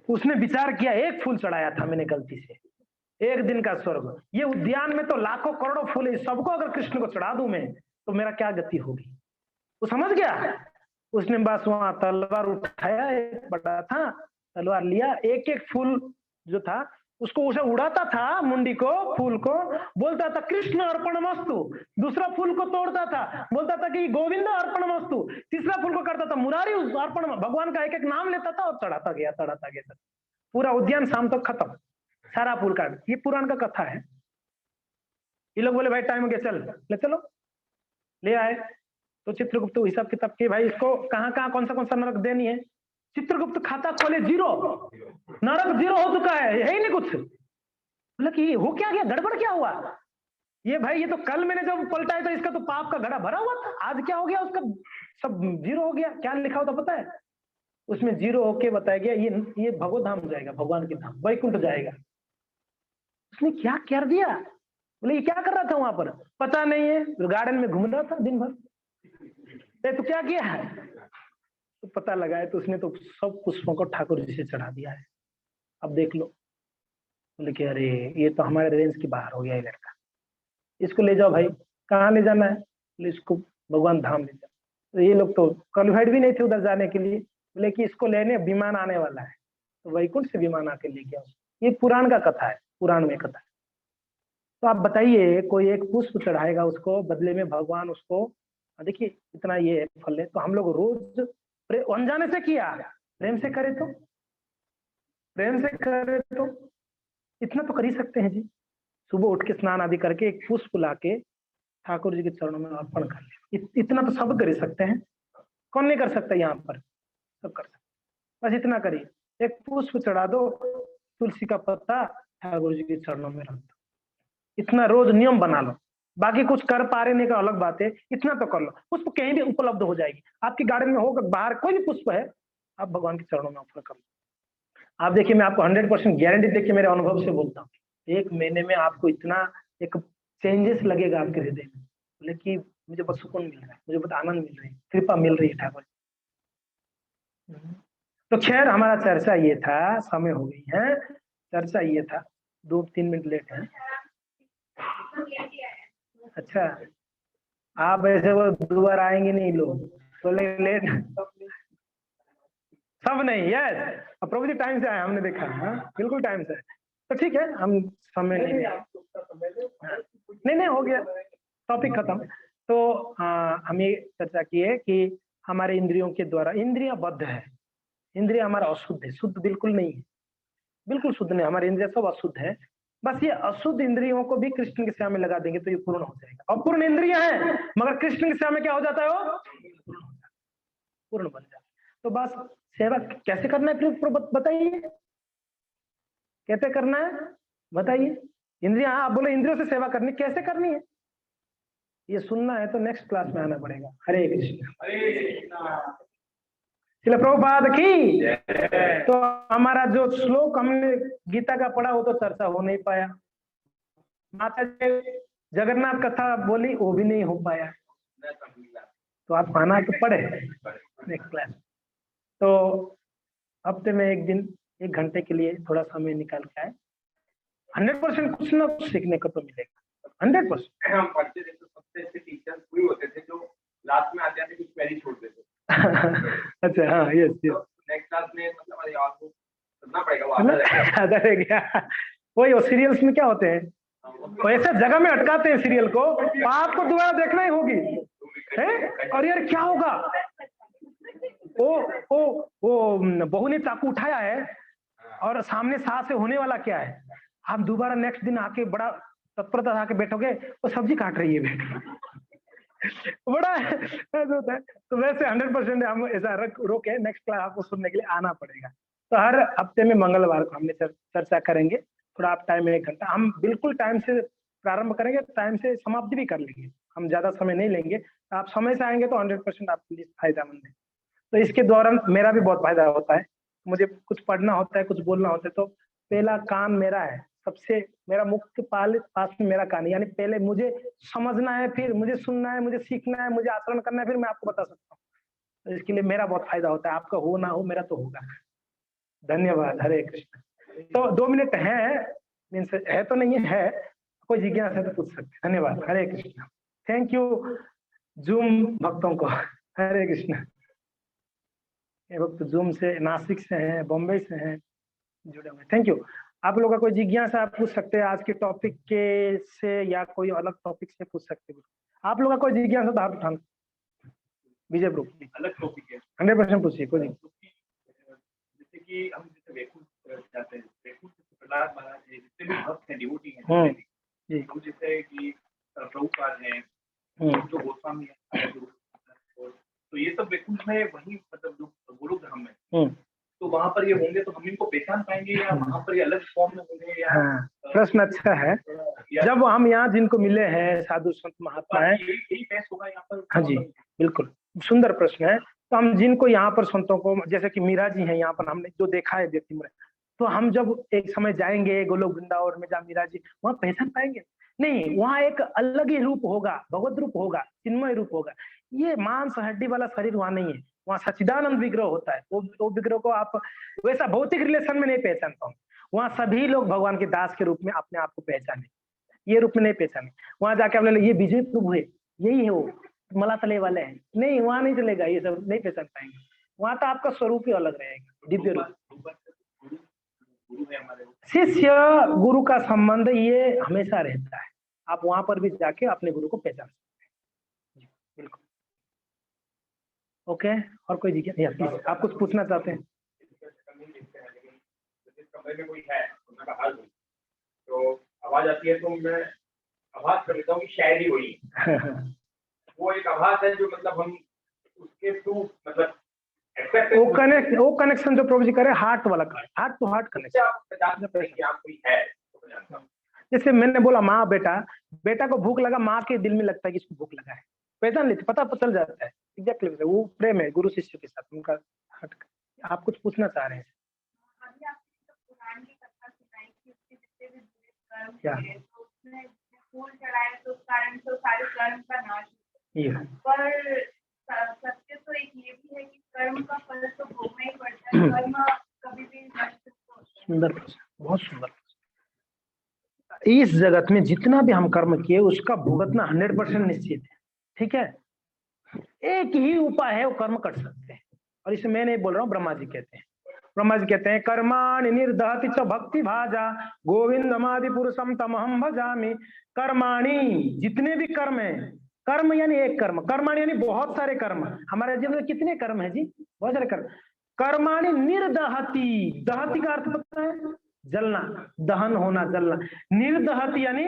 उसने विचार किया, एक फूल चढ़ाया था मैंने गलती से, एक दिन का स्वर्ग। ये उद्यान में तो लाखों करोड़ों फूल है, सबको अगर कृष्ण को चढ़ा दूं मैं तो मेरा क्या गति होगी। वो समझ गया। उसने बस वहां तलवार उठाया, एक बड़ा था, तलवार लिया, एक एक फूल जो था उसको उसे उड़ाता था, मुंडी को, फूल को, बोलता था कृष्ण अर्पणमस्तु। दूसरा फूल को तोड़ता था, बोलता था कि गोविंद अर्पणमस्तु। तीसरा फूल को करता था मुरारी अर्पण, भगवान का एक एक नाम लेता था और चढ़ाता गया। पूरा उद्यान शाम तक खत्म, सारा फूल का। ये पुराण का कथा है। ये लोग बोले भाई टाइम हो गया, चल ले चलो, ले आए। तो चित्रगुप्त हिसाब किताब के, भाई इसको कहाँ कौन सा नरक देनी है। चित्रगुप्त खाता खोले, 0 नरक, 0 हो चुका है ही नहीं कुछ। बोला कि हो क्या गया, गड़बड़ क्या हुआ। ये भाई ये तो कल मैंने जब पलटा है तो इसका तो पाप का घड़ा भरा हुआ था, आज क्या हो गया उसका, सब जीरो हो गया। क्या लिखा होता पता है उसमें? जीरो होके बताया गया ये भगवत धाम जाएगा, भगवान के धाम वैकुंठ जाएगा। उसने क्या कर दिया? बोले ये क्या कर रहा था वहां पर? पता नहीं है, गार्डन में घूम रहा था दिन भर। तो क्या किया है? तो पता लगाए तो उसने तो सब पुष्पों को ठाकुर जी से चढ़ा दिया है। अब देख लो। बोले कि अरे ये तो हमारे रेंज की बाहर हो गया ये लड़का, इसको ले जाओ भाई। कहाँ ले जाना है? बोले इसको भगवान धाम ले जाओ। तो ये लोग तो क्वालिफाइड भी नहीं थे उधर जाने के लिए। बोले कि इसको लेने विमान आने वाला है, तो वैकुंठ से विमान आके ले गया। ये पुराण का कथा है, पुराण में कथा है। तो आप बताइए, कोई एक पुष्प चढ़ाएगा उसको, बदले में भगवान उसको, देखिए इतना ये फल है। तो हम लोग रोज अनजाने से किया, प्रेम से करे तो, प्रेम से करे तो इतना तो कर ही सकते हैं जी। सुबह उठ के स्नान आदि करके एक पुष्प लाके ठाकुर जी के चरणों में अर्पण कर ले, इतना तो सब कर ही सकते हैं। कौन नहीं कर सकता यहाँ पर? सब कर सकते। बस इतना करिए, एक पुष्प चढ़ा दो, तुलसी का पत्ता ठाकुर जी के चरणों में रख दो। इतना रोज नियम बना लो। बाकी कुछ कर पा रहे नहीं का अलग बात है, इतना तो कर लो। पुष्प कहीं भी उपलब्ध हो जाएगी, आपकी गार्डन में होगा, बाहर कोई भी पुष्प है, आप भगवान के चरणों में अर्पण कर लो। आप देखिए, मैं आपको 100% गारंटी देखिए, मेरे अनुभव से बोलता हूँ, 1 महीने में आपको इतना एक चेंजेस लगेगा आपके हृदय में। बोले कि मुझे बहुत सुकून मिल रहा है, मुझे बहुत आनंद मिल रही है, कृपा मिल रही है ठाकुर। तो खैर हमारा चर्चा ये था, समय हो गई है, चर्चा ये था, 2-3 मिनट लेट है। अच्छा, आप ऐसे वो दोबारा आएंगे नहीं लोग, तो लेट सब नहीं। यस, प्रभु जी टाइम से आए, हमने देखा। हाँ बिल्कुल टाइम से। तो ठीक है, हम समय नहीं हो गया, टॉपिक खत्म। तो हम ये चर्चा की है कि हमारे इंद्रियों के द्वारा, इंद्रियां बद्ध है, इंद्रिया हमारा अशुद्ध है, शुद्ध बिल्कुल नहीं है, बिल्कुल शुद्ध नहीं, हमारे इंद्रिया सब अशुद्ध है। बस ये अशुद्ध इंद्रियों को भी कृष्ण की सेवा में लगा देंगे तो ये पूर्ण हो जाएगा। अपूर्ण इंद्रिया है, मगर कृष्ण की सेवा में क्या हो जाता है? वो पूर्ण बन जाता है। तो बस सेवा कैसे करना है फिर बताइए, कैसे करना है बताइए। इंद्रिया, आप बोले इंद्रियों से सेवा करनी, कैसे करनी है ये सुनना है तो नेक्स्ट क्लास में आना पड़ेगा। हरे कृष्ण। श्रील प्रभुपाद की। तो हमारा जो श्लोक हमने गीता का पढ़ा वो तो चर्चा हो नहीं पाया, माता जी जगन्नाथ कथा बोली वो भी नहीं हो पाया, तो आप आना तो पढ़े नेक्स्ट क्लास। तो हफ्ते में एक दिन 1 घंटे के लिए थोड़ा समय निकाल के आए, 100% कुछ ना कुछ सीखने को तो मिलेगा। 100% हम पढ़ते थे तो सबसे अच्छे टीचर वही होते थे जो लास्ट में आते थे, कुछ पहले छोड़ देते। अच्छा, हाँ, यस नेक्स्ट क्लास में मतलब अरे यार वो करना पड़ेगा, वो आधा रह गया। वही सीरियल्स में क्या होते हैं, तो ऐसे जगह में अटकाते हैं सीरियल को, आपको दोबारा देखना ही होगी है? और यार क्या होगा, वो बहू ने चाकू उठाया है और सामने सास से होने वाला क्या है, आप दोबारा नेक्स्ट दिन आके बड़ा तत्परता आके बैठोगे, वो सब्जी काट रही है बेटा। बड़ा ऐसा होता है। तो वैसे 100% हम ऐसा रोके, नेक्स्ट क्लास आपको सुनने के लिए आना पड़ेगा। तो हर हफ्ते में मंगलवार को हमने चर्चा करेंगे, थोड़ा आप टाइम में 1 घंटा, हम बिल्कुल टाइम से प्रारंभ करेंगे, टाइम से समाप्ति भी कर लेंगे, हम ज्यादा समय नहीं लेंगे। आप समय से आएंगे तो 100% आपके लिए फायदेमंद है। तो इसके दौरान मेरा भी बहुत फायदा होता है, मुझे कुछ पढ़ना होता है, कुछ बोलना होता है, तो पहला काम मेरा है, सबसे मेरा मुख्य पास में मेरा कान, यानी पहले मुझे समझना है, फिर मुझे सुनना है, मुझे सीखना है, मुझे आचरण करना है, फिर मैं आपको बता सकता हूँ। तो इसके लिए मेरा बहुत फायदा होता है, आपका हो ना हो मेरा तो होगा। धन्यवाद। हरे कृष्ण। तो 2 मिनट है, मीन्स है तो नहीं है, कोई जिज्ञासा है तो पूछ सकते। धन्यवाद। Hare Krishna. Thank you zoom भक्तों को। हरे कृष्ण। ये भक्त जूम से, नासिक से हैं, बॉम्बे से हैं जुड़े हुए, थैंक यू। आप लोगों का कोई जिज्ञासा आप पूछ सकते हैं आज के टॉपिक के से, या कोई अलग टॉपिक से पूछ सकते हैं। आप लोगों का कोई जिज्ञासा तो हाथ उठाना। विजय ब्रो, अलग टॉपिक है, 100% पूछिए, कोई नहीं। जैसे कि हम जैसे वैकुंठ जाते हैं, वैकुंठ प्रहलाद महाराज जी जितने भी भक्त हैं, डिवोटी हैं, जी, हम जैसे कि प्रभुपाद हैं, जो गोस्वामी हैं, तो ये सब वैकुंठ में वही मतलब जो गुरु धाम में, तो वहां पर ये होंगे तो हम इनको पहचान पाएंगे या वहां पर ये अलग फॉर्म में होंगे या? हाँ, प्रश्न अच्छा है। जब हम यहाँ जिनको मिले हैं साधु संत महात्मा है, यही पेश होगा यहाँ पर। हाँ जी बिल्कुल, सुंदर प्रश्न है। तो हम जिनको यहाँ पर संतों को, जैसे कि मीरा जी हैं यहाँ पर, हमने जो देखा है व्यक्ति में, तो हम जब एक समय जाएंगे गोलोक वृंदावन में, जहाँ मीरा जी, वहाँ पहचान पाएंगे नहीं? वहाँ एक अलग ही रूप होगा, भगवत रूप होगा, चिन्मय रूप होगा। ये मांस हड्डी वाला शरीर वहाँ नहीं है, वहाँ सच्चिदानंद विग्रह होता है। वो विग्रह को आप वैसा भौतिक रिलेशन में नहीं पहचान पाओगे। वहाँ सभी लोग भगवान के दास के रूप में अपने आप को पहचाने, ये रूप में नहीं पहचाने। वहां जाके आप ये विजय प्रभु है, यही है वो मला तले वाले हैं, नहीं वहां नहीं चलेगा, ये सब नहीं पहचान पाएंगे। वहां तो आपका स्वरूप ही अलग रहेगा, दिव्य रूप। शिष्य गुरु का संबंध ये हमेशा रहता है, आप वहां पर भी जाके अपने गुरु को पहचान सकते हैं। बिल्कुल। ओके, और कोई जिज्ञासा? आप कुछ पूछना चाहते हैं? कोई है तो आवाज आती है तो मैं आवाज कर लेता हूँ कि शायरी हुई। वो एक आवाज है जो मतलब हम उसके थ्रू मतलब वो कनेक्शन जो प्रभु जी करे, हार्ट वाला, हार्ट टू हार्ट कनेक्शन। कोई है जैसे मैंने बोला माँ बेटा को भूख लगा, माँ के दिल में लगता है कि इसको भूख लगा है, पहचान लेते, पता चल जाता है एग्जैक्टली। वो प्रेम है गुरु शिष्य के साथ उनका। आप कुछ पूछना चाह रहे हैं? क्या फूल चढ़ाए तो कारण तो सारे कर्म का नाश, पर सत्य तो एक ये भी है कि कर्म का फल तो भोगना ही पड़ता है, कर्म कभी भी नष्ट नहीं होता। सुंदर, बहुत सुंदर। इस जगत में जितना भी हम कर्म किए उसका भुगतना 100% निश्चित है, ठीक है? एक ही उपाय है, वो कर्म कर सकते हैं। और इसे मैं नहीं बोल रहा हूँ, ब्रह्मा जी कहते हैं। ब्रह्मा जी कहते हैं कर्माणि निर्दहति च भक्ति भाजा गोविंदमादि पुरुषम तमहम भजामि। कर्माणि, जितने भी कर्म है, कर्म यानी एक कर्म, कर्माणि यानी बहुत सारे कर्म। हमारे जीवन में कितने कर्म है जी? बहुत सारे कर्म। कर्माणि निर्दहति, दहति का अर्थ होता है जलना, दहन होना, जलना। निर्दहति यानी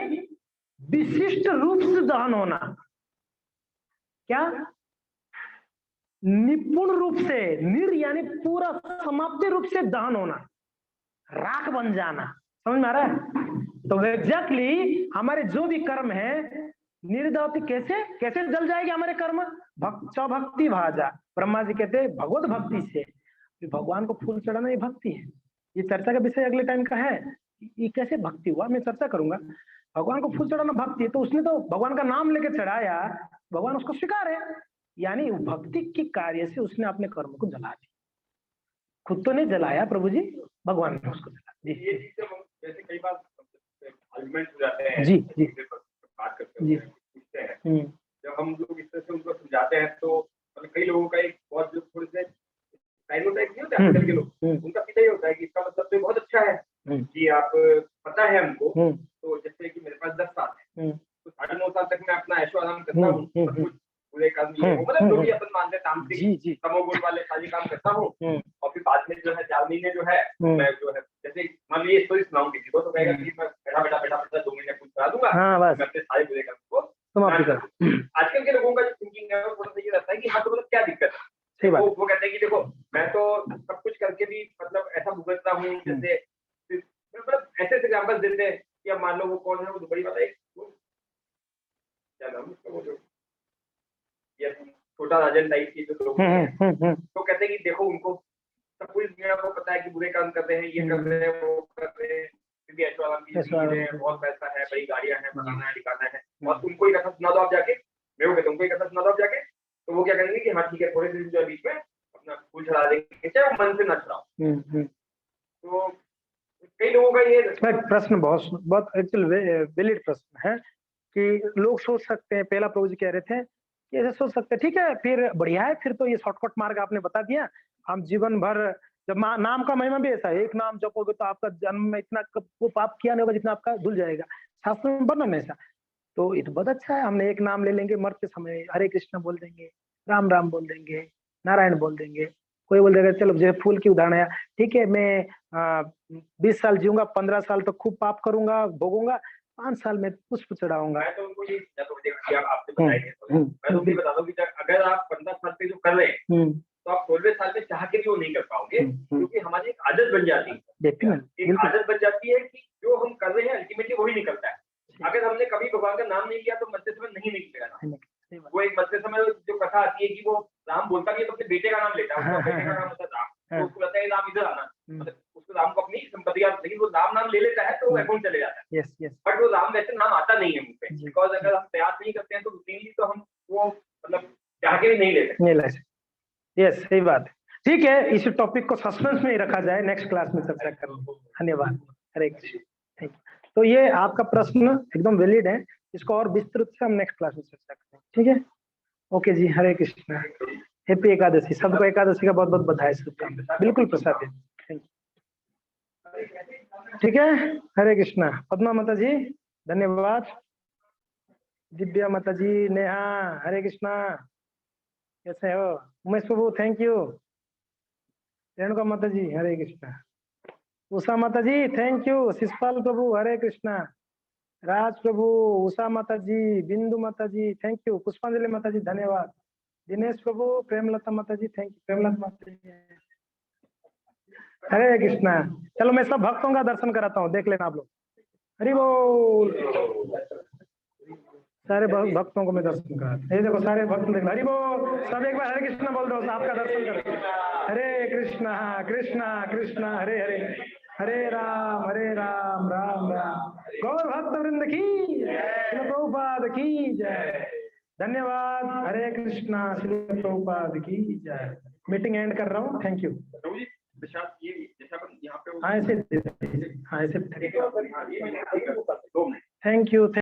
विशिष्ट रूप से दहन होना, क्या? निपुण रूप से, निर यानी पूरा समाप्ति रूप से दहन होना, राख बन जाना। समझ में आ रहा है? तो एग्जैक्टली हमारे जो भी कर्म है निर्दहति, कैसे जल जाएगी हमारे कर्म? भक्ति भाजा। ब्रह्मा जी कहते हैं भगवत भक्ति से। भगवान को फूल चढ़ाना ये भक्ति है। ये चर्चा का विषय अगले टाइम का है, ये कैसे भक्ति हुआ, मैं चर्चा करूंगा। भगवान को फूल चढ़ाना भक्ति है, तो उसने तो भगवान का नाम लेके चढ़ाया, भगवान उसको स्वीकार है, यानी भक्ति के कार्य से उसने अपने कर्म को जला दिया। खुद तो नहीं जलाया प्रभु जी, भगवान ने उसको जला दिया। जैसे कई बार आर्गुमेंट हो जाते हैं, जी बात करते हैं, जब हम लोग इस तरह से उनको समझाते हैं तो मतलब कई लोगों का एक बहुत जो थोड़े से टाइम होता है, होता है के लोग, उनका सीधा ही होता है कि इसका मतलब तो बहुत अच्छा है कि आप पता है हमको। तो जैसे कि मेरे पास 10 साल है, तो 9.5 साल तक मैं अपना ऐशो आराम करता हूँ, पूरे काम मतलब जो भी अपन मानते तांत्रिक तमोगुण वाले सारी काम करता हूँ, और फिर बाद में जो है 4 महीने जो है मैं जो है जैसे मान लीजिए स्टोरी सुनाऊं किसी को, तो कहेगा कि मैं बैठा 2 महीने कुछ करा दूंगा, मैं अपने सारे बुरे काम को समाप्त कर। आजकल के लोगों का जो थिंकिंग है वो थोड़ा सा ये रहता है कि हाँ तो मतलब क्या दिक्कत है, वो कहते हैं कि देखो मैं तो सब कुछ करके भी मतलब ऐसा भुगतना हूँ, जैसे मतलब ऐसे एग्जाम्पल देते हैं कि अब मान लो वो कौन है, वो दुबई वाला एक क्या नाम उसका, वो जो छोटा राजन टाइप की जो लोग हैं, तो कहते हैं कि देखो उनको सब पूरी दुनिया को पता है कि बुरे काम कर रहे हैं, ये कर रहे हैं, वो कर रहे हैं, क्योंकि ऐश्वर्या की चीजें हैं, बहुत पैसा है, बड़ी गाड़ियां हैं, बनाना है, दिखाना है, और उनको एक कथा सुना दो आप जाके, मैं वो कहता हूँ उनको एक कथा सुना दो आप जाके, तो वो क्या करेंगे कि हाँ ठीक है, थोड़े दिन जो बीच में अपना फूल चढ़ा देंगे, चाहे वो मन से न चढ़ाओ। तो कई लोगों का ये प्रश्न बहुत एक्चुअल वैलिड प्रश्न है कि लोग सोच सकते हैं, पहला प्रभु जी कह रहे थे कि ऐसे सोच सकते हैं, ठीक है फिर बढ़िया है, फिर तो ये शॉर्टकट मार्ग आपने बता दिया, हम जीवन भर जब नाम का महिमा भी ऐसा है, एक नाम जपोगे तो आपका जन्म में इतना वो पाप किया नहीं होगा जितना आपका धुल जाएगा, शास्त्र में वर्णन है ऐसा। तो ये तो बहुत अच्छा है, हमने एक नाम ले लेंगे, मरते समय हरे कृष्ण बोल देंगे, राम राम बोल देंगे, नारायण बोल देंगे। कोई बोल देगा चलो जैसे फूल की उदाहरण है, ठीक है मैं 20 साल जीऊंगा, 15 साल तो खूब पाप करूंगा, भोगूंगा, 5 साल में पुष्प चढ़ाऊंगा। मैं तो उनको ये आपसे बताएंगे, मैं तो ये बता दूं कि अगर आप 15 साल पे जो कर रहे हैं तो आप 16वें साल में चाह के भी वो नहीं कर पाओगे, क्योंकि हमारी एक आदत बन जाती है। एक आदत बन जाती है कि जो हम कर रहे हैं अल्टीमेटली वही निकलता है। अगर हमने कभी भगवान का नाम नहीं लिया तो मरते समय नहीं निकलेगा नाम। वो एक मरते समय जो कथा आती है कि वो राम बोलता भी है तो अपने बेटे का नाम लेता है, उसका बेटे का नाम होता है राम, तो उसको लगता है राम इधर आना, मतलब उसको राम को अपनी संपत्ति याद, लेकिन वो नाम ले लेता है तो वो अकाउंट चले जाता है। बट वो राम वैसे नाम आता नहीं है मुंह पे, बिकॉज अगर हम प्रयास नहीं करते हैं तो रूटीनली तो हम वो मतलब चाह के भी नहीं ले सकते। यस, सही बात है। ठीक है, इस टॉपिक को सस्पेंस में ही रखा जाए, नेक्स्ट क्लास में चर्चा करेंगे। धन्यवाद। हरे कृष्ण। Thank you. तो ये आपका प्रश्न एकदम वैलिड है, इसको और विस्तृत से हम नेक्स्ट क्लास में चर्चा करेंगे। ठीक है, ओके जी, हरे कृष्ण। हैप्पी एकादशी, सबको एकादशी का बहुत बहुत बधाई, शुभकामनाएं। बिल्कुल प्रसाद है। Thank you. ठीक है, हरे कृष्णा। पद्मा माता जी धन्यवाद, दिव्या माता जी, नेहा, हरे कृष्णा, कैसे हो? उमेश प्रभु थैंक यू, रेणुका माता जी हरे कृष्णा, उषा माता जी थैंक यू, शिषपाल प्रभु हरे कृष्णा, राज प्रभु, उषा माता जी, बिंदु माता जी थैंक यू, पुष्पांजलि माता जी धन्यवाद, दिनेश प्रभु, प्रेमलता माता जी थैंक यू, प्रेमलता माता जी हरे कृष्णा। चलो मैं सब भक्तों का दर्शन कराता हूँ, देख लेना आप लोग। हरि बोल। सारे भक्तों को मैं दर्शन कराता, ये देखो सारे भक्त देख, हरि बोल। सब एक बार हरे कृष्णा बोल दो, आपका दर्शन करते। हरे कृष्णा कृष्णा कृष्णा हरे हरे, हरे राम राम राम। गौर भक्त वृंद की, प्रभुपाद की जय। धन्यवाद। हरे कृष्णा, श्री प्रभुपाद की जय। मीटिंग एंड कर रहा हूँ। Thank you. हाँ ऐसे, हाँ ऐसे। Thank you.